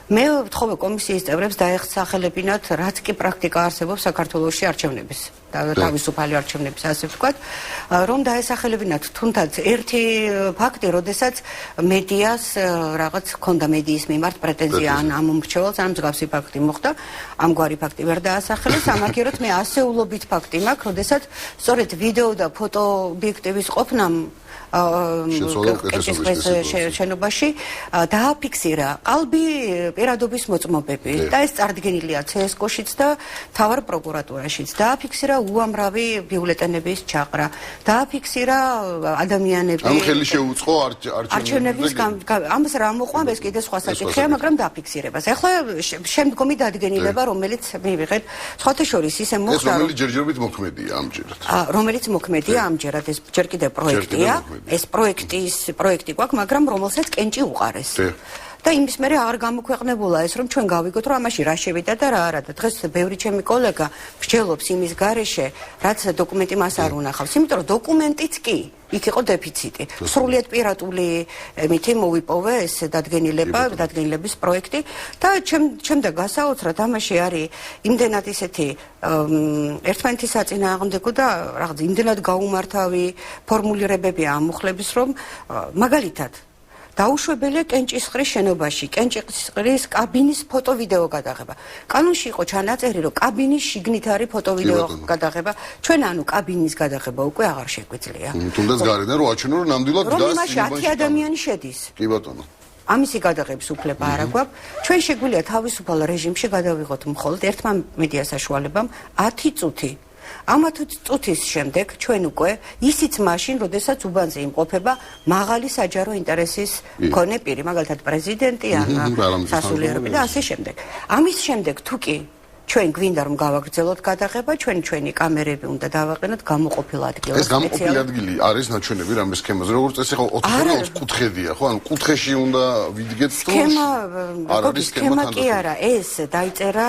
მე ვთხოვე კომისიის წევრებს დაეხსახელებინათ რაც კი პრაქტიკა არსებობს საქართველოში არჩევნების თავისუფალი არჩევნების ასე ვთქვათ რომ დაესახელებინათ თუნდაც ერთი ფაქტი როდესაც მედიას რაღაც ქონდა მედიის მიმართ პრეტენზია ან ამომრჩეველს ან მსგავსი ფაქტი მოხდა ამგვარი ფაქტი ვერ დაასახელეს ამაგეროთ მე ასეულობით ფაქტი მაქვს როდესაც სწორედ ვიდეო და ფოტო ობიექტივის ყოფნამ შენობაში დააფიქსირა ყალბი პირადობის მოწმობები და ეს წარდგენილია CSKO-შიც და მთავარ პროკურატურაშიც. დააფიქსირა უამრავი ბიულეტენების ჩაყრა. დააფიქსირა ადამიანები ამ ხელი შეუწყო არჩევნების ამას რა მოყვან ეს კიდე სხვა საკითხია, მაგრამ დააფიქსირებას. ახლა შემდგომი დადგენილება, რომელიც მივიღეთ, სხვათა შორის ისე მოხდა, ეს რომელიც ჯერჯერობით მოქმედია ამჯერად. რომელიც მოქმედია ამჯერად, ეს ჯერ კიდევ პროექტია. ეს პროექტი გვაქვს, მაგრამ რომელსაც კენჭი უყარეს. და იმის მერე აღარ გამოქვეყნებულა ეს, რომ ჩვენ გავიგოთ, რომ ამაში რა შევიდა და რა არა. და დღეს ბევრი ჩემი კოლეგა მსჯელობს იმის გარეშე, რაც დოკუმენტი მას არ უნახავს. იმიტომ რომ დოკუმენტიც კი იქ იყო დეფიციტი. სრულიად პირატული მითი მოვიპოვე ეს დადგენილების პროექტი და ჩემდა გასაოცრად ამაში არის იმდენად ისეთი ერთმანეთის საწინააღმდეგო და რაღაც იმდენად გაუმართავი ფორმულირებები ამუხლების, რომ მაგალითად დაუშვებელია კენჭისყრის შენობაში, კენჭისყრის კაბინის ფოტო-ვიდეო გადაღება. კანონში იყო ჩანაწერი, რომ კაბინის შიგნით არის ფოტო-ვიდეო გადაღება. ჩვენ ანუ კაბინის გადაღება უკვე აღარ შეგვიძლია. თუნდაც გარედან რომ აჩვენო, რომ ნამდვილად რომ იმაში 10 ადამიანი შედის. კი ბატონო. ამისი გადაღების უფლება არ აქვს. ჩვენ შეგვიძლია თავისუფალ რეჟიმში გადავიღოთ მხოლოდ ერთმა მედია საშუალებამ 10 წუთი. ამ 10 წუთის შემდეგ ჩვენ უკვე ისიც მაშინ, როდესაც უბანზე იმყოფება მაღალი საჯარო ინტერესის მქონე პირი, მაგალითად პრეზიდენტი ან სასულიერები და ასე შემდეგ. ამის შემდეგ თუ კი ჩვენ გვინდა რომ გავაგრძელოთ გადაღება, ჩვენი კამერები უნდა დავაყენოთ გამოყოფილ ადგილას. ეს გამოყოფილი ადგილი არის ნაჩვენები რამე სქემაზე, როგორც წესი ხო 20 კუთხედია, ხო? ანუ კუთხეში უნდა ვიდგეთ თუ არ არის სქემა კი არა, ეს დაიწერა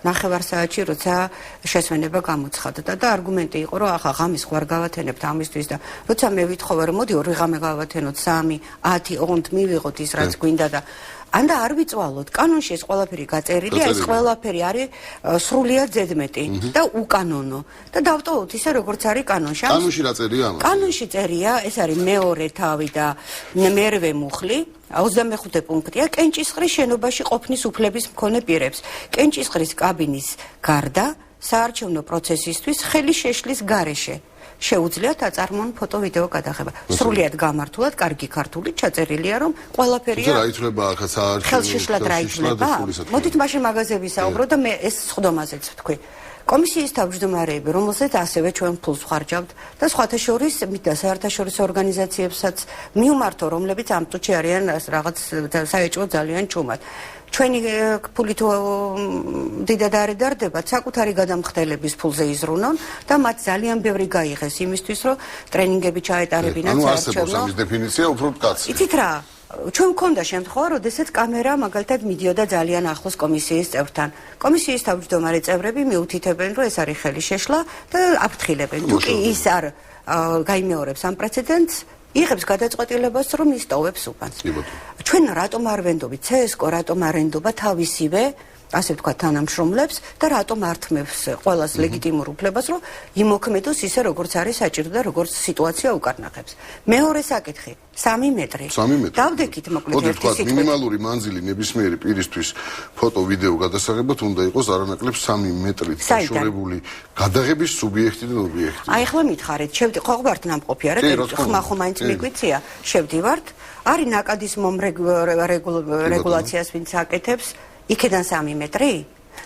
ნახევარსაათში, როცა შესვენება გამოცხადდა და არგუმენტი იყო, რომ ახლა ღამის ხوار გავათენებთ ამისთვის და როცა მე ვითხოვე რომ მოდი ორი ღამე გავათენოთ 3, 10, ოღონდ მივიღოთ ის რაც გვინდა და ანდა არ ვიწვალოთ. კანონში ეს ყველაფერი გაწერილია, ეს ყველაფერი არის სრულიად ზედმეტი და უკანონო. და დავტოვოთ ისე როგორც არის კანონში. კანონში რა წერია ამას? კანონში წერია, ეს არის მეორე თავი და მერვე მუხლი. 25 პუნქტია კენჭისყრის შენობაში ყოფნის უფლების მქონე პირებს. კენჭისყრის კაბინის გარდა საარჩევნო პროცესისთვის ხელი შეშლის გარეშე შეუძლიათ აწარმოონ ფოტო-ვიდეო გადაღება. სრულიად გამართულად, კარგი ქართულით ჩაწერილია, რომ ყველაფერია. რა ითვლება ახლა საარჩევნო ხელშეშლად რა ითვლება? მოდით მაშინ მაღაზიები საუბრობ და მე ეს სხდომაზეც ვთქვი. კომისიის თავმჯდომარეები, რომელსაც ასევე ჩვენ ფულს ვხარჯავთ და სხვათა შორის და საერთაშორისო ორგანიზაციებსაც მივმართო, რომლებიც ამ წუთში არიან რაღაც საეჭვო ძალიან ჭუმად. ჩვენი ფული თუ დიდად არ დარდებათ, საკუთარი გადამხდელების ფულზე იზრუნონ და მათ ძალიან ბევრი გაიღეს იმისთვის, რომ ტრენინგები ჩაეტარებინათ საერთოდ. ანუ არსებობს ამის დეფინიცია უფრო მკაცრი. იცით რა? ჩვენ მქონდა შემთხვევა, როდესაც კამერა მაგალითად მიდიოდა ძალიან ახლოს კომისიის წევრთან. კომისიის თავმჯდომარე წევრები მიუთითებენ, რომ ეს არის ხელი შეშლა და აფრთხილებენ. თუ კი ის არ გაიმეორებს ამ პრეცედენტს, იღებს გადაწყვეტილებას, რომ ის ტოვებს უბანს. ჩვენ რატომ არ ვენდობთ CSKO, რატომ არ ენდობა თავისივე, ასე ვთქვათ, თანამშრომლებს და რატომ ართმევს ყველას ლეგიტიმურ უფლებას, რომ იმოქმედოს ისე, როგორც არის საჭირო და როგორც სიტუაცია უკარნახებს. მეორე საკითხი, 3 მეტრი. დავდექით მოკლედ ერთი სიტყვით. მინიმალური მანძილი ნებისმიერი პირისთვის ფოტო-ვიდეო გადასაღებად უნდა იყოს არანაკლებ 3 მეტრით დაშორებული გადაღების სუბიექტი და ობიექტი. აი ახლა მითხარით, ხო ვართ ნამყოფი არა? ხმა მაინც მიგვიცია, შევდივართ. არის ნაკადის რეგულაციას ვინც აკეთებს იქედან 3 მეტრი?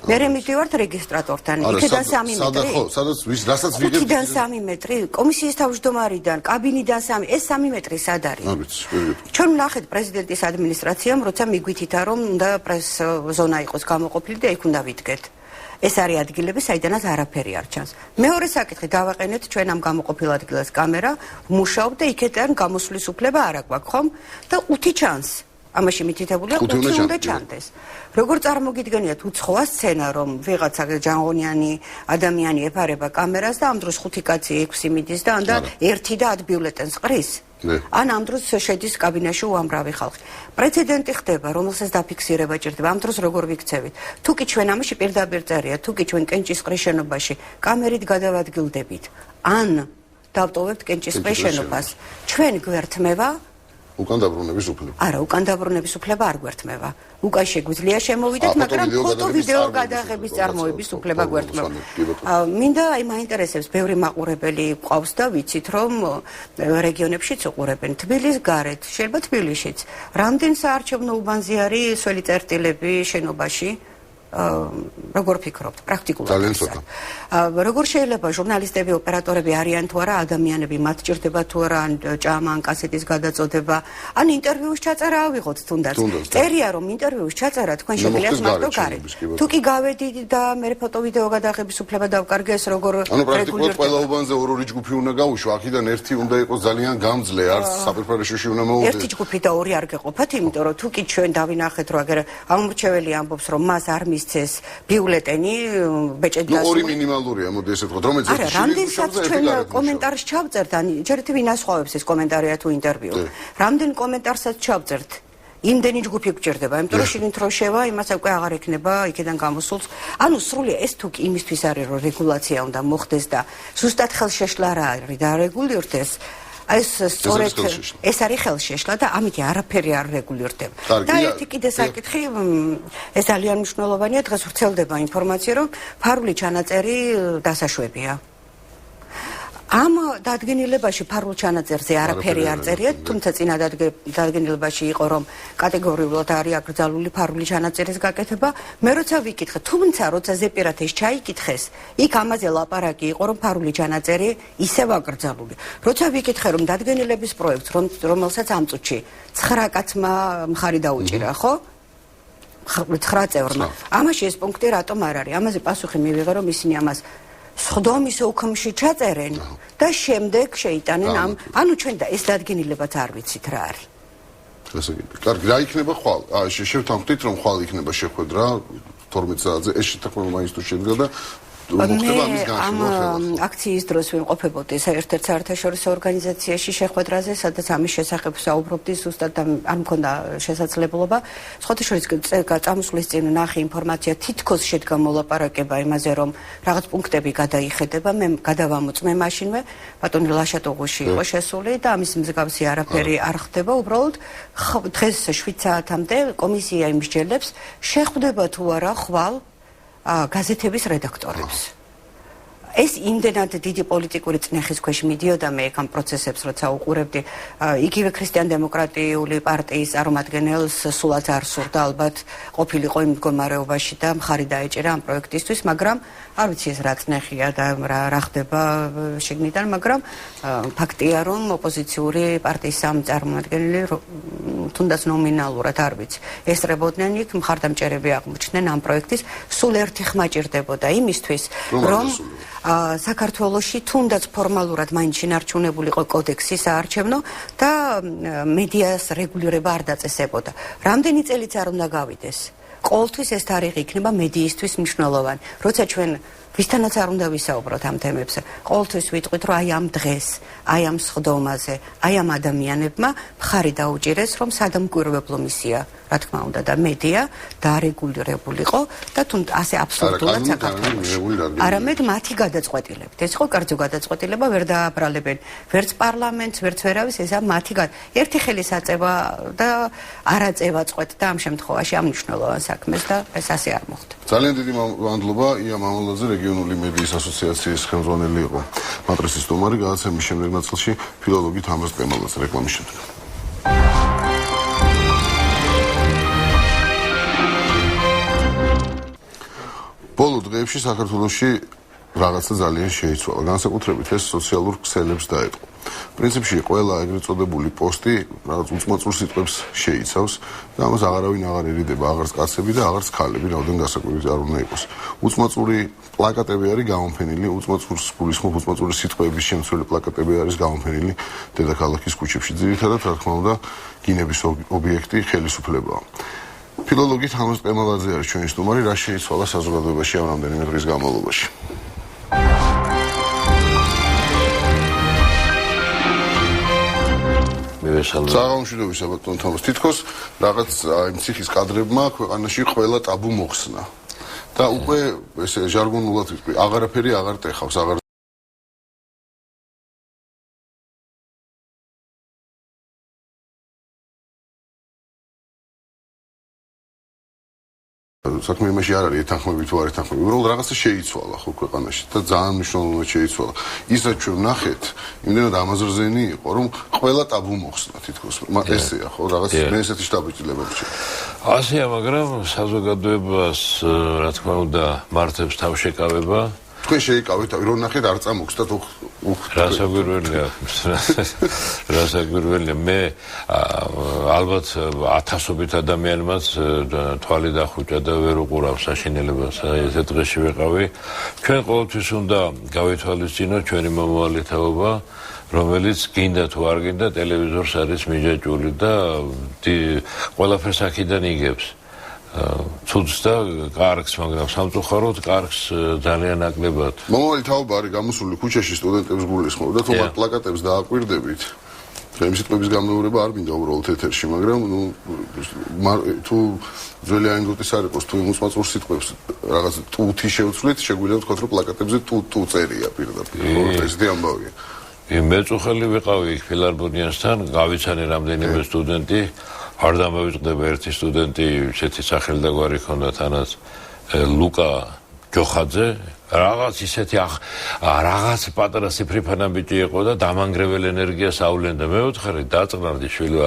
მე მივდივართ რეგისტრატორთან, იქედან 3 მეტრი? ხო, სადაც რასაც ვიღებთ? იქედან 3 მეტრი, კომისიის თავმჯდომარიდან, კაბინიდან 3, ეს 3 მეტრი სად არის? ჩვენ ვნახეთ პრეზიდენტის ადმინისტრაციამ, როცა მიგვითითა, რომ უნდა პრეს ზონა იყოს გამოყოფილი და იქ უნდა ვიდგეთ. ეს არის ადგილები, საიდანაც არაფერი არ ჩანს. მეორე საკითხი, დავაყენეთ ჩვენ ამ გამოყოფილ ადგილას კამერა, ვმუშაობ და იქიდან გამოსვლის უფლება არ აქვს, ხომ? და 5 ჩანს. ამაში მითითებულია 5 უნდა ჩანდეს. როგორ წარმოგიდგენიათ უცხოა სცენა, რომ ვიღაცა ჯანღონიანი ადამიანი ეფარება კამერას და ამ დროს 5 კაცი 6 მიდის და ანდა 1 და 10 ბიულეტენს ყრის? ან ამ დროს შედის კაბინაში უამრავი ხალხი. პრეცედენტი ხდება, რომელსაც დაფიქსირება ჭირდება. ამ დროს როგორ ვიქცევით? თუ კი ჩვენ ამაში პირდაპირ წერია, თუ კი ჩვენ კენჭისყრის შენობაში კამერით გადავადგილდებით, ან დავტოვებთ კენჭისყრის შენობას, ჩვენ გვერთმევა უკან დაბრუნების უფლება. არა, უკან დაბრუნების უფლება არ გვერთმევა. უკან შეგვიძლია შემოვიდეთ, მაგრამ ფოტო-ვიდეო გადაღების წარმოების უფლება გვერთმევა. მინდა აი მაინტერესებს, ბევრი მაყურებელი ყავს და ვიცით, რომ რეგიონებშიც უყურებენ. თბილისის გარეთ, შეიძლება თბილისშიც. რამდენ საარჩევნო უბანზე არის სველი წერტილები შენობაში? როგორ ფიქრობთ, პრაქტიკულად? ძალიან ცოტა. როგორ შეიძლება ჟურნალისტები, ოპერატორები არიან თუ არა ადამიანები, მათ ჭირდება თუ არა ან ჭამა, ან კასეტის გადაწოდება, ან ინტერვიუს ჩაწერა ავიღოთ თუნდაც. წერია რომ ინტერვიუს ჩაწერა თქვენ შეგიძლიათ მარტო გარეთ. თუ კი გავედით და მე ფოტო-ვიდეო გადაღების უფლება დავკარგეს, როგორ პრაქტიკულად ყველა უბანზე ორი ჯგუფი უნდა გაუშვა, აქედან ერთი უნდა იყოს ძალიან გამძლე, არც საფერფარეშოში უნდა მოვუდეს. ერთი ჯგუფი და ორი არ გეყოფათ, იმიტომ რომ თუ კი ჩვენ დავინახეთ, რომ აგერ ამორჩეველი ამბობს, რომ მას არ მისცეს ბიულეტენი ბეჭედას. ორი მინიმალურია, მოდი ესე ვთქვათ, რომელიც არა, რამდენსაც ჩვენ კომენტარს ჩავწერთ, ან ჯერთ ვინასხვავებს ეს კომენტარია თუ ინტერვიუ. რამდენ კომენტარსაც ჩავწერთ, იმდენი ჯგუფი გვჭირდება, იმიტომ რომ შიგნით რო შევა, იმას უკვე აღარ ექნება იქიდან გამოსულს. ანუ სრული ეს თუ კი იმისთვის არის, რომ რეგულაცია უნდა მოხდეს და ზუსტად ხელშეშლა რა არის და რეგულირდეს. ეს სწორედ ეს არის ხელშეშლა და ამით არაფერი არ რეგულირდება. და ერთი კიდე საკითხი, ეს ძალიან მნიშვნელოვანია, დღეს ვრცელდება ინფორმაცია, რომ ფარული ჩანაწერი დასაშვებია. ამ დადგენილებაში ფარულ ჩანაწერზე არაფერი არ წერიათ, თუმცა წინა დადგენილებაში იყო, რომ კატეგორიულად არის აკრძალული ფარული ჩანაწერის გაკეთება. მე როცა ვიკითხე, თუმცა როცა ზეპირად ეს ჩაიკითხეს, იქ ამაზე ლაპარაკი იყო, რომ ფარული ჩანაწერი ისევ აკრძალული. როცა ვიკითხე, რომ დადგენილების პროექტს, რომელსაც ამ წუთში 9 კაცმა მხარი დაუჭირა, ხო? 9 წევრმა. ამაში ეს პუნქტი რატომ არ არის? ამაზე პასუხი მივიღე, რომ ისინი ამას სხდომის უქმში ჩაწერენ და შემდეგ შეიტანენ ამ, ანუ ჩვენ და ეს დადგენილებაც არ ვიცით რა არის. ესე იგი, კარგი, რა იქნება ხვალ? შევთანხმდით, რომ ხვალ იქნება შეხვედრა 12 საათზე, ეს შეთანხმება მაინც თუ შედგა და ამ აქციის დროს ვიმყოფებოდი ერთ-ერთ საერთაშორისო ორგანიზაციაში შეხვედრაზე, სადაც ამის შესახებ საუბრობდი, ზუსტად არ მქონდა შესაძლებლობა. სხვათა შორის წამოსვლის წინ ნახე ინფორმაცია, თითქოს შედგა მოლაპარაკება იმაზე, რომ რაღაც პუნქტები გადაიხედება, მე გადავამოწმე მაშინვე, ბატონი ლაშატოღუში იყო შესული და ამის მსგავსი არაფერი არ ხდება, უბრალოდ დღეს 7 საათამდე კომისია იმსჯელებს, შეხვდება თუ არა ხვალ გაზეთების რედაქტორებს. ეს იმდენად დიდი პოლიტიკური წნეხის ქვეშ მიდიოდა მე ამ პროცესებს, როცა უყურებდი, იგივე ქრისტიან-დემოკრატიული პარტიის წარმომადგენელს სულაც არ სურდა ალბათ ყოფილიყო იმ მდგომარეობაში და მხარი დაეჭერა ამ პროექტისთვის, მაგრამ არ ვიცი ეს რა წნეხია და რა ხდება შიგნიდან, მაგრამ ფაქტია, რომ ოპოზიციური პარტიის წარმომადგენელი თუნდაც ნომინალურად არ ვიცი, ესწრებოდნენ იქ მხარდამჭერები აღმოჩნდნენ ამ პროექტის, სულ ერთი ხმა ჭირდებოდა იმისთვის, რომ საქართველოში თუნდაც ფორმალურად მაინც შენარჩუნებულიყო კოდექსი საარჩევნო და მედიას რეგულირება არ დაწესებოდა. რამდენი წელიც არ უნდა გავიდეს. ყოველთვის ეს თარიღი იქნება მედიისთვის მნიშვნელოვანი. როცა ჩვენ ვისთანაც არ უნდა ვისაუბროთ ამ თემებზე. ყოველთვის ვიტყვით, რომ აი ამ დღეს, აი ამ სხდომაზე, აი ამ ადამიანებმა მხარი დაუჭირეს, რომ სადამკვირვებლო მისია, რა თქმა უნდა, და მედია დარეგულირებულიყო და თუნდაც ასე აბსოლუტურად საქართველოში. არამედ მათი გადაწყვეტილებით. ეს იყო კერძო გადაწყვეტილება, ვერ დააბრალებენ ვერც პარლამენტს, ვერც ვერავის, ესა მათი ერთი ხელის აწევა და არაწევა წყვეტ და ამ შემთხვევაში ამ მნიშვნელოვან საქმეს და ეს ასე არ მოხდა. ძალიან დიდი მადლობა ია მამულაძე, რეგიონული მედიის ასოციაციის ხელმძღვანელი იყო. მატრიცის სტუმარი, გადაცემის შემდეგ ნაწილში ფილოლოგი თამაზ ყემალაძე, რეკლამის შემდეგ. ბოლო დღეებში საქართველოში რაღაცა ძალიან შეიცვალა. განსაკუთრებით ეს სოციალურ ქსელებს დაეწყო. პრინციპში ყველა ეგრეთ წოდებული პოსტი რაღაც უწმაწურ სიტყვებს შეიცავს და ამას აღარავინ აღარ ერიდება, აღარც კაცები და აღარც ქალები, რაოდენ გასაკვირველი არ უნდა იყოს. უწმაწური პლაკატები არის გამოფენილი, უწმაწურს გულისხმობ, უწმაწური სიტყვების შემცველი პლაკატები არის გამოფენილი დედაქალაქის ქუჩებში. ძირითადად, რა თქმა უნდა, გინების ობიექტი ხელისუფლებაა. ფილოლოგი თამაზ ყემალაძე არის ჩვენი სტუმარი, რა შეიცვალა საზოგადოებაში ამ რამდენიმე დღის განმავლობაში. საღამოშვიდობისა ბატონ თამაზ, თითქოს რაღაც იმ ციხის კადრებმა ქვეყანაში ყველა ტაბუ მოხსნა და უკვე ესე ჟარგონულად ვიტყვი, აღარაფერი აღარ ტეხავს, აღარ საქმე იმაში არ არის ეთანხმები თუ არ ეთანხმები. უბრალოდ რაღაცა შეიცვალა ხო ქვეყანაში და ძალიან მნიშვნელოვნად შეიცვალა. ის რაც ჩვენ ვნახეთ, იმდენად ამაზრზენი იყო, რომ ყველა ტაბუ მოხსნა თითქოს. ესეა ხო რაღაც მე ესეთი შტაბიჭილება ვჭირ. ასეა, მაგრამ საზოგადოებას რა თქმა უნდა მართებს თავშეკავება. თქვენ შეიკავეთ, რომ ნახეთ არ წამოგხსნათ რასაკვირველია მე ალბათ ათასობით ადამიანმაც თვალი დახუჭა და ვერ უყურავს საშინელებას ესეთ დღეში ვიყავი ჩვენ ყოველთვის უნდა გავითვალისწინოთ ჩვენი მომავალი თაობა რომელიც გინდა თუ არ გინდა ტელევიზორს არის მიჯაჭული და ყველაფერს აქედან იგებს ცუდს და კარგს, მაგრამ სამწუხაროდ კარგს ძალიან ნაკლებად. მომავალი თაობა არის გამოსული ქუჩაში სტუდენტებს გულისხმობ და თუ მათ პლაკატებს დააკვირდებით, ჩემი სიტყვების გამეორება არ მინდა უბრალოდ ეთერში, მაგრამ თუ ძველი ანეკდოტის არ იყოს, თუ მოსმაწურ სიტყვებს რაღაც ტუთი შევცვლით, შეგვიძლია ვთქვათ, რომ პლაკატებზე ტუ წერია პირდაპირ. ესეთი ამბავია. მეწუხელი ვიყავი იქ ფილარმონიასთან, გავიცანე რამდენიმე სტუდენტი არ დამოვიწყდება ერთი სტუდენტი ისეთი სახელი და გვარი ჰქონდა თანაც ლუკა ჯოხაძე რაღაც ისეთი რაღაც პატარა სიფრიფანა ბიჭი იყო და დამანგრეველ ენერგიას ავლენდა მე ვთხარი დაწყნარდი შვილი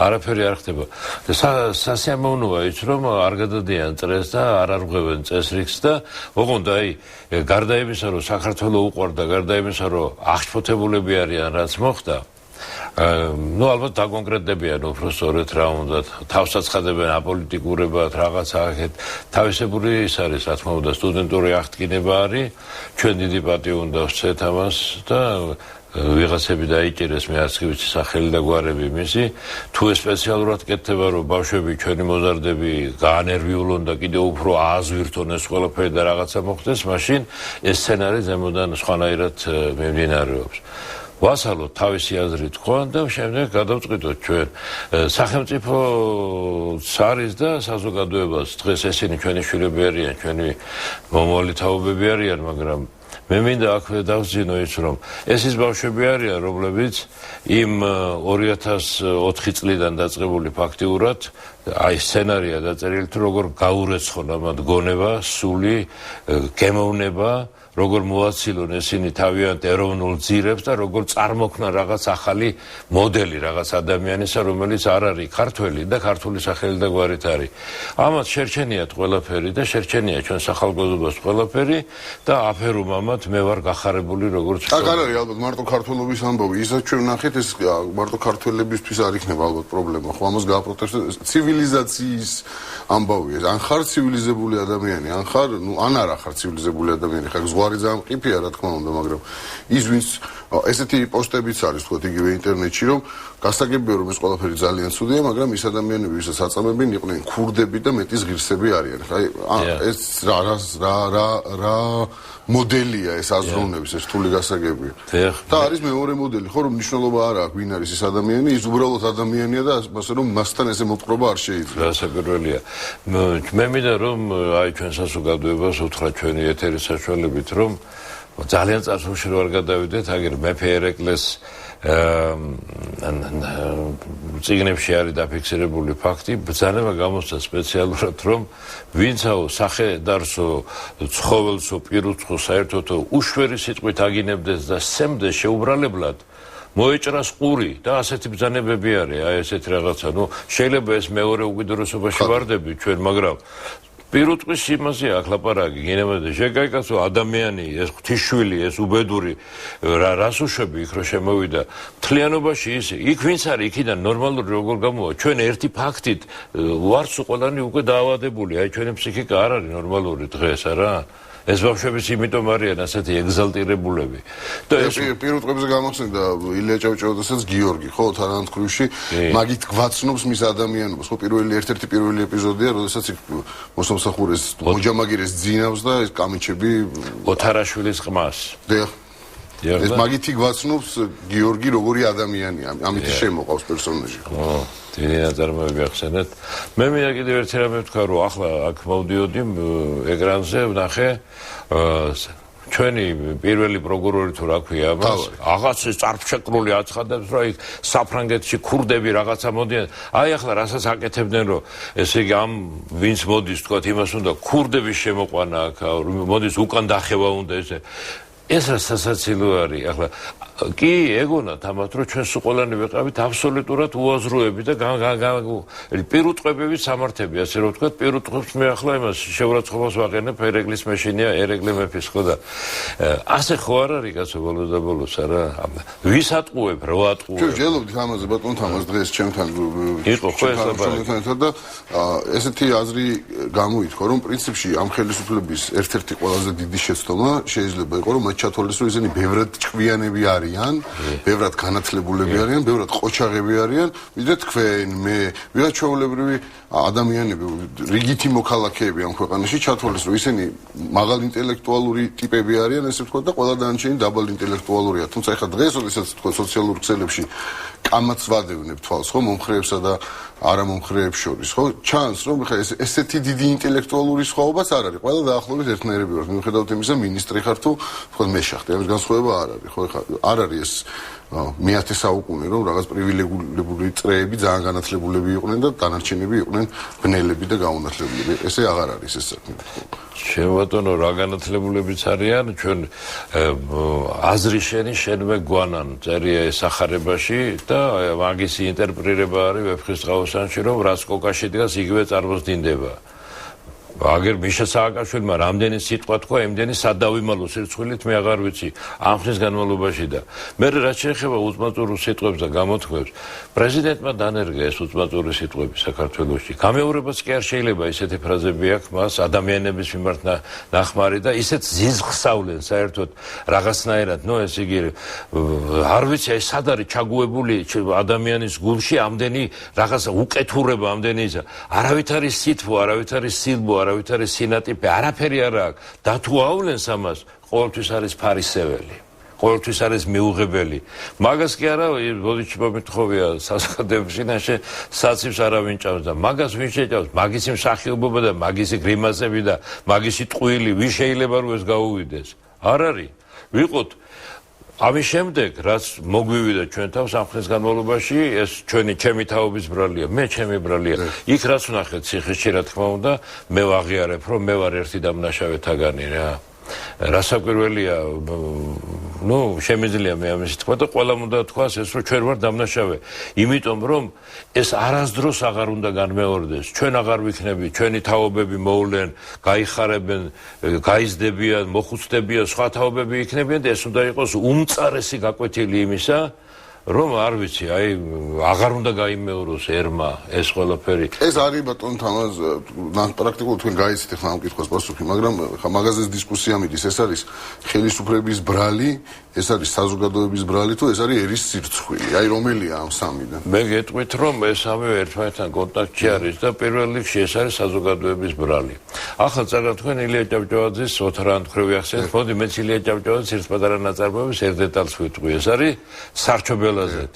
არაფერი არ ხდება და სასიამოვნოა ის რომ არ გადადიან წრეს და არ არღვევენ წესრიგს და ოღონდ აი გარდა იმისა რომ საქართველოს უყვარდა გარდა იმისა რომ აღშფოთებულები არიან რაც მოხდა ну ალბათ დაკონკრეტდებიან უფრო სწორედ რა უნდა თავსაცხადებენ აპოლიტიკურებად რაღაცა აქეთ თავისებური ის არის რა თქმა უნდა სტუდენტური აღდგინება არის ჩვენ დიდი პატივი უნდა ვსცეთ ამას და ვიღაცები დაიჭირეს მე არც კი ვიცი სახელი და გვარები მისი თუ ეს სპეციალურად კეთდება რომ ბავშვები ჩვენი მოზარდები გაანერვიულონ და კიდევ უფრო ააზვირთონ ეს ყველაფერი და რაღაცა მოხდეს მაშინ ეს სცენარი ზემოდან სხვანაირად მიმდინარეობს ვასალოთ თავისი აზრი თქვენ და შემდეგ გადავწყვიტოთ ჩვენ სახელმწიფოც არის და საზოგადოებას დღეს ესენი ჩვენი შვილები არიან ჩვენი მომავალი თაობები არიან მაგრამ მე მინდა აქვე დავძინო ის რომ ეს ის ბავშვები არიან რომლებიც იმ 2004 წლიდან დაწყებული ფაქტიურად აი სცენარია დაწერილი თუ როგორ გაურეცხონ ამათ გონება სული გემოვნება როგორ მოაცილონ ესენი თავიანთ ეროვნულ ძირებს და როგორ წარმოქმნა რაღაც ახალი მოდელი რაღაც ადამიანისა რომელიც არ არის ქართველი და ქართული სახელი და გვარით არის ამათ შერჩენიათ ყველაფერი და შერჩენია ჩვენ სახალხოებას ყველაფერი და აფერում ამათ მე ვარ გახარებული როგორც აქ არ არის ალბათ მარტო ქართველობის ამბავი ისაც ჩვენ ნახეთ ეს მარტო ქართველებისთვის არ იქნება ალბათ პრობლემა ხო ამას გააპროტესტებს ცივილიზაციის ამბავია ან ხარ ცივილიზებული ადამიანი ან ხარ ნუ ან არა ხარ ცივილიზებული ადამიანი ხარ ზღვარი ძალიან მყიფეა რა თქმა უნდა მაგრამ ის ვინც ესეთი პოსტებიც არის თქვათ იგივე ინტერნეტში რომ გასაგებია რომ ეს ყველაფერი ძალიან ცუდია მაგრამ ის ადამიანები ვისაც აწამებენ იყვნენ ქურდები და მეტის ღირსები არიან აი ეს რა მოდელია ეს აზროვნების ეს რთული გასაგებია და არის მეორე მოდელი ხო რომ მნიშვნელობა არ აქვს ვინ არის ეს ადამიანი ის უბრალოდ ადამიანია და ასე რომ მასთან ესე მოპყრობა არ შეიძლება გასაგებია მე მინდა რომ აი ჩვენ საზოგადოებას უთხრა ჩვენი ეთერის საშუალებით რომ ძალიან წარსულში რო არ გადავიდეთ აგერ მეფე ერეკლეს წიგნებში არის დაფიქსირებული ფაქტი ბრძანება გამოსცა სპეციალურად რომ ვინცაო სახელდარსო ცხოველსო პირუცხო საერთოდ უშვერი სიტყვით აგინებდეს და სცემდეს შეუბრალებლად მოეჭრას ყური და ასეთი ბრძანებები არის აი ესეთი რაღაცა ნუ შეიძლება ეს მეორე უკიდურესობაში ვარდები ჩვენ მაგრამ პირუტყვის იმაზე აქ ლაპარაკი გინებოდა შეგაიკაცო ადამიანი ეს ღვთისშვილი ეს უბედური რას უშვები იქ რო შემოვიდა მთლიანობაში ისე იქ ვინც არის იქიდან ნორმალური როგორ გამოვა ჩვენ ერთი ფაქტით ვარც ყველანი უკვე დაავადებული აი ჩვენი ფსიქიკა არ არის ნორმალური დღეს არა ეს ბავშვებიც იმიტომ არიან ასეთი ეგზალტირებულები და ეს პირუტყვებზე გამახსენდა ილია ჭავჭავაძესაც გიორგი ხო თანამთქმულში მაგით გვაცნობს მის ადამიანობას ხო ერთ-ერთი პირველი ეპიზოდია როდესაც მოსამსახურეს მოჯამაგირეს ძინავს და ეს კამეჩები ოთარაშვილის ყმას ეს მაგითი გვაცნობს გიორგი როგორი ადამიანია ამით შემოყავს პერსონაჟი ხო დიდი ნაწარმოები ახსენეთ მე მინდა კიდევ ერთი რამე ვთქვა რომ ახლა აქ მოვდიოდი ეკრანზე ვნახე ჩვენი პირველი პროკურორი თუ რა ქვია მას აღაცის წარფშეკრული აცხადებს რომ იქ საფრანგეთში ქურდები რაღაცა მოდიან აი ახლა რასაც აკეთებდნენ რომ ესე იგი ამ ვინც მოდის თქვა იმას უნდა ქურდების შემოყვანა აქ მოდის უკან დახევა უნდა ეს რა სასაცილო არის ახლა კი ეგონათ ამათ რომ ჩვენ ყველანი ვიყავით აბსოლუტურად უაზროები და პირუტყვებები სამართები ასე რომ ვთქვათ პირუტყვებს მე ახლა იმას შეურაცხყოფას ვაყენებ ერეგლის მეშინია ერეგლი მეფის ხო და ასე ხო არ არის კაცო ბოლოს და ბოლოს არა ვის ატყუებ რა ატყუებ ჩვენ ჯელობთ ამაზე ბატონ თამაზ დღეს ჩემთან იყო ხო ეს ლაბარაკი და ესეთი აზრი გამოითქვა რომ პრინციპში ამ ხელისუფლების ერთ-ერთი ყველაზე დიდი შეცდომა შეიძლება იყოს რომ მათ ჩათვალეს რომ ისინი ბევრად ჭკვიანები არიან, ბევრად განათლებულები არიან, ბევრად ყოჩაღები არიან, ვიდრე თქვენ, მე, ვიღაც ჩვეულებრივი ადამიანები, რიგითი მოქალაქეები ამ ქვეყანაში ჩათვალეს რომ ისინი მაღალ ინტელექტუალური ტიპები არიან, ესე ვთქვათ და ყველა დანარჩენი დაბალ ინტელექტუალურია. თუმცა ეხლა დღეს, როდესაც თქვა სოციალურ ქსელებში კამათს ვადევნებ თვალს, ხო, მომხრეებსა და არამომხრეებს შორის, ხო? ჩანს რომ ხა ესეთი დიდი ინტელექტუალური სხვაობაც არ არის. ყველა დაახლოებით ერთნაირები ვართ. მიუხედავად იმისა, მინისტრი ხარ თუ თქვა მე შეხტე, ამის განსხვავება არ არის, ხო? ხა არ არის ეს მე-10 საუკუნე რომ რაღაც პრივილეგირებული წრეები ძალიან განათლებულები იყვნენ და დანარჩენები იყვნენ ბნელები და გაუნათლებლები. ესე აღარ არის ეს საქმე. შევატონო რა განათლებულებიც არიან ჩვენ აზრი შენმე გვანან წერია ეს სახარებაში და მაგისი ინტერპრეტირება არის ვეფხისტყაოსანში რომ რაც კოკაში დგას იგივე წარმოსდინდება აგერ მიშა სააკაშვილმა რამდენი სიტყვა თქვა იმდენი სადავიმალო სირცხვილით მე აღარ ვიცი ამ ხნის განმავლობაში და მე რაც შეეხება უწმაწურ სიტყვებს და გამოთქმებს პრეზიდენტმა დანერგა ეს უწმაწური სიტყვები საქართველოში გამეორებაც კი არ შეიძლება ისეთი ფრაზები აქვს მას ადამიანების მიმართ ნახმარი და ისეთ ზიზღსავლენ საერთოდ რაღაცნაირად ნუ ეს იგი არ ვიცი აი სად არის ჩაგუებული ადამიანის გულში ამდენი რაღაცა უკეთურება ამდენი ისა არავით არის სითბო არავით არის სილბო არავით არის სინატიფე, არაფერი არ აქვს. და თუ აავლენს ამას, ყოველთვის არის ფარისეველი, ყოველთვის არის მიუღებელი. მაგას კი არა, ბოდიჩიბა მეთხოვია საზოგადოებაში, საცივს არავინ ჭამს და მაგას ვინ შეჭამს? მაგისი მსახიობობა და მაგისი გრიმასები და მაგისი ტყუილი, ვის შეიძლება რომ ეს გაუვიდეს? არ არის. ვიყოთ ამის შემდეგ, რაც მოგვივიდა ჩვენ თავს ამ ხნის განმავლობაში, ეს ჩემი თაობის ბრალია, მე ჩემი ბრალია. იქ რაც ვნახეთ ციხეში, რა თქმა უნდა, მე ვაღიარებ, რომ მე ვარ ერთი დამნაშავეთაგანი რა. რასაკვირველია, ნუ შემიძლია მე ამის თქვა და ყველამ უნდა თქვას ეს რომ ჩვენ ვარ დამნაშავე. იმიტომ რომ ეს არასდროს აღარ უნდა განმეორდეს. ჩვენ აღარ ვიქნები, ჩვენი თაობები მოვლენ, გაიხარებენ, გაიზდებიან, მოხუცდებიან, სხვა თაობები იქნებიან და ეს უნდა იყოს უმწარესი გაკვეთილი იმისა, რომ არ ვიცი, აი აღარ უნდა გაიმეოროს ერმა ეს ყველაფერი. ეს არის ბატონ თამაზ პრაქტიკულად თქვენ გაიცით ახლა ამ კითხვას პასუხი, მაგრამ ხა მაგაზეს დისკუსია მიდის, ეს არის ხელისუფლების ბრალი, ეს არის საზოგადოების ბრალი თუ ეს არის ერის სირცხვილი. აი რომელია ამ სამიდან? მე გეტყვით რომ ეს სამივე ერთმანეთთან კონტაქტში არის და პირველ რიგში ეს არის საზოგადოების ბრალი. ახლა წაგა თქვენ ილია ჭავჭავაძის ოთრან თქვი ახსენეთ, მოდი მეც ილია ჭავჭავაძის ერთ პატარა ნაწარმოების ერთ დეტალს ვიტყვი. ეს არის სარჩობელაზეთ.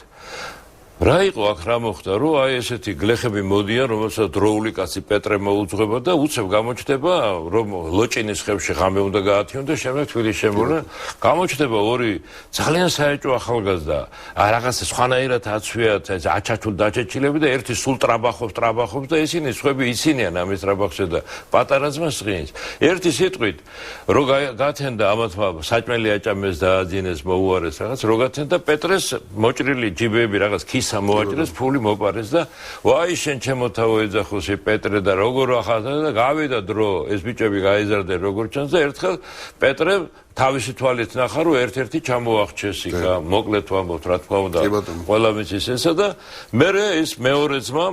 რა იყო აქ რა მოხდა რომ აი ესეთი გლეხები მოდიან რომელსაც დროული კაცი პეტრე მოუძღვება და უცებ გამოჩნდება რომ ლოჭინის ხევში ღამე უნდა გაათიონ და შემდეგ თბილისში შემოვლენ გამოჩნდება ორი ძალიან საეჭვო ახალგაზრდა რაღაცა სხვანაირად აცვიათ აჩაჩულ დაჩეჩილები და ერთი სულ ტრაბახობს და ისინი სხვები იცინიან ამის ტრაბახზე და პატარა ძმას ღინს ერთი სიტყვით რო გათენდა ამათმა საჭმელი აჭამეს და აძინეს მოუარეს რაღაც რო გათენდა პეტრეს მოჭრილი ჯიბეები რაღაც სამოაჭრეს ფული მოპარეს და ვაი შენ ჩემო თავო ეძახოსი პეტრე და როგორ ახალდა და გავიდა დრო ეს ბიჭები გაიზარდნენ როგორ ჩანს და ერთხელ პეტრე თავისი თვალით ნახა რომ ერთ-ერთი ჩამოახჩეს იქა მოკლედ ვამბობთ რა თქმა უნდა ყველა მიცის ესა და მე ეს მეორე ძმა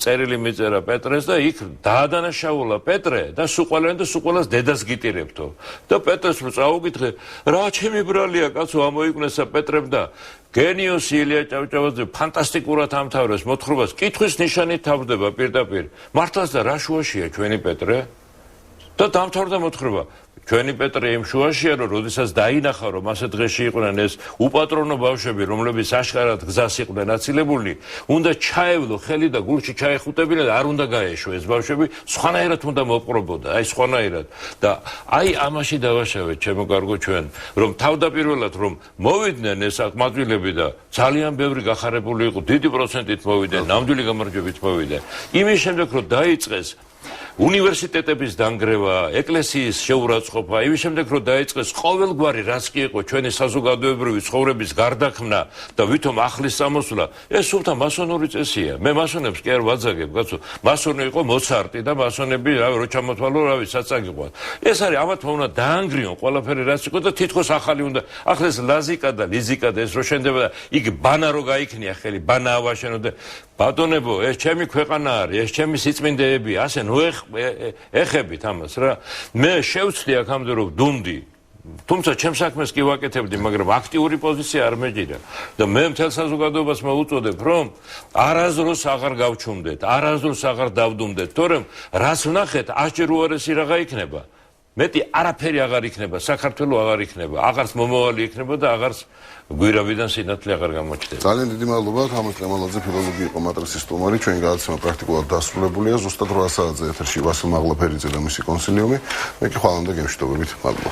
წერილი მიწერა პეტრეს და იქ დაადანაშაულა პეტრე და სულ ყველას დედას გიტირებთო და პეტრეს წაუკითხე რა ჩემი ბრალია კაცო ამოიკვნესა პეტრემ და გენიოსი ილია ჭავჭავაძე ფანტასტიკურად ამთავრებს მოთხრობას კითხვის ნიშანით თავდება პირდაპირ მართლაც და რა შუაშია ჩვენი პეტრე და დამთავრდა მოთხრობა. ჩვენი პეტრე იმ შუაშია, რომ როდესაც დაინახა, რომ ასე დღეში იყვნენ ეს უპატრონო ბავშვები, რომლებიც აშკარად გზას იყვნენ აცილებული, უნდა ჩაევლო ხელი და გულში ჩაეხუტებინა და არ უნდა გაეშო ეს ბავშვები, სხვანაირად უნდა მოპყრობოდა, აი სხვანაირად. და აი ამაში დავაშავეთ, ჩემო კარგო ჩვენ, რომ თავდაპირველად რომ მოვიდნენ ეს აკმაძვილები და ძალიან ბევრი გახარებული იყო, დიდი პროცენტით მოვიდნენ, ნამდვილი გამარჯვებით მოვიდნენ. იმის შემდეგ რომ დაიწყეს უნივერსიტეტების დანგრევა, ეკლესიის შეურაცხყოფა, იმის შემდეგ რომ დაიწყეს ყოველგვარი რაც კი იყო ჩვენი საზოგადოებრივი ცხოვრების გარდაქმნა და ვითომ ახლის სამოსვლა, ეს სულთა მასონური წესია. მე მასონებს კი არ ვაძაგებ, კაცო. მასონი იყო მოცარტი და მასონები, რო ჩამოთვალო, საწაგიყვა. ეს არის ამათ უნდა დაანგრიონ ყველაფერი რაც იყო და თითქოს ახალი უნდა. ახლა ეს ლაზიკა და ლიზიკა და ეს რო შენდება და იქ ბანა რო გაიქნია ხელი, ბანა ავაშენო და ბატონებო, ეს ჩემი ქვეყანა არის, ეს ჩემი სიწმინდეები, ასე ნუ ეხებით ამას რა. მე შევცვლი აქამდე რომ ვდუმდი. თუმცა ჩემს საქმეს კი ვაკეთებდი, მაგრამ აქტიური პოზიცია არ მეჭირა. და მე მთელ საზოგადოებას მოვუწოდებ, რომ არასდროს აღარ გავჩუმდეთ, არასდროს აღარ დავდუმდეთ, თორემ რაც ვნახეთ, ასჯერ უარესი რაღა იქნება. მეტი არაფერი აღარ იქნება, საქართველო აღარ იქნება, აღარც მომავალი იქნება და აღარც გვირავიდან სინათლე აღარ გამოჩნდება. ძალიან დიდი მადლობა, თამარ ყემალაძე, ფილოლოგი იყო მატრიცის სტუმარი, ჩვენი გადაცემა პრაქტიკულად დასრულებულია, ზუსტად 8 საათზე ეთერში ვასილ მაღლაფერიძე და მისი კონსილიუმი. მე კი ხვალამდე გემშვიდობებით, მადლობა.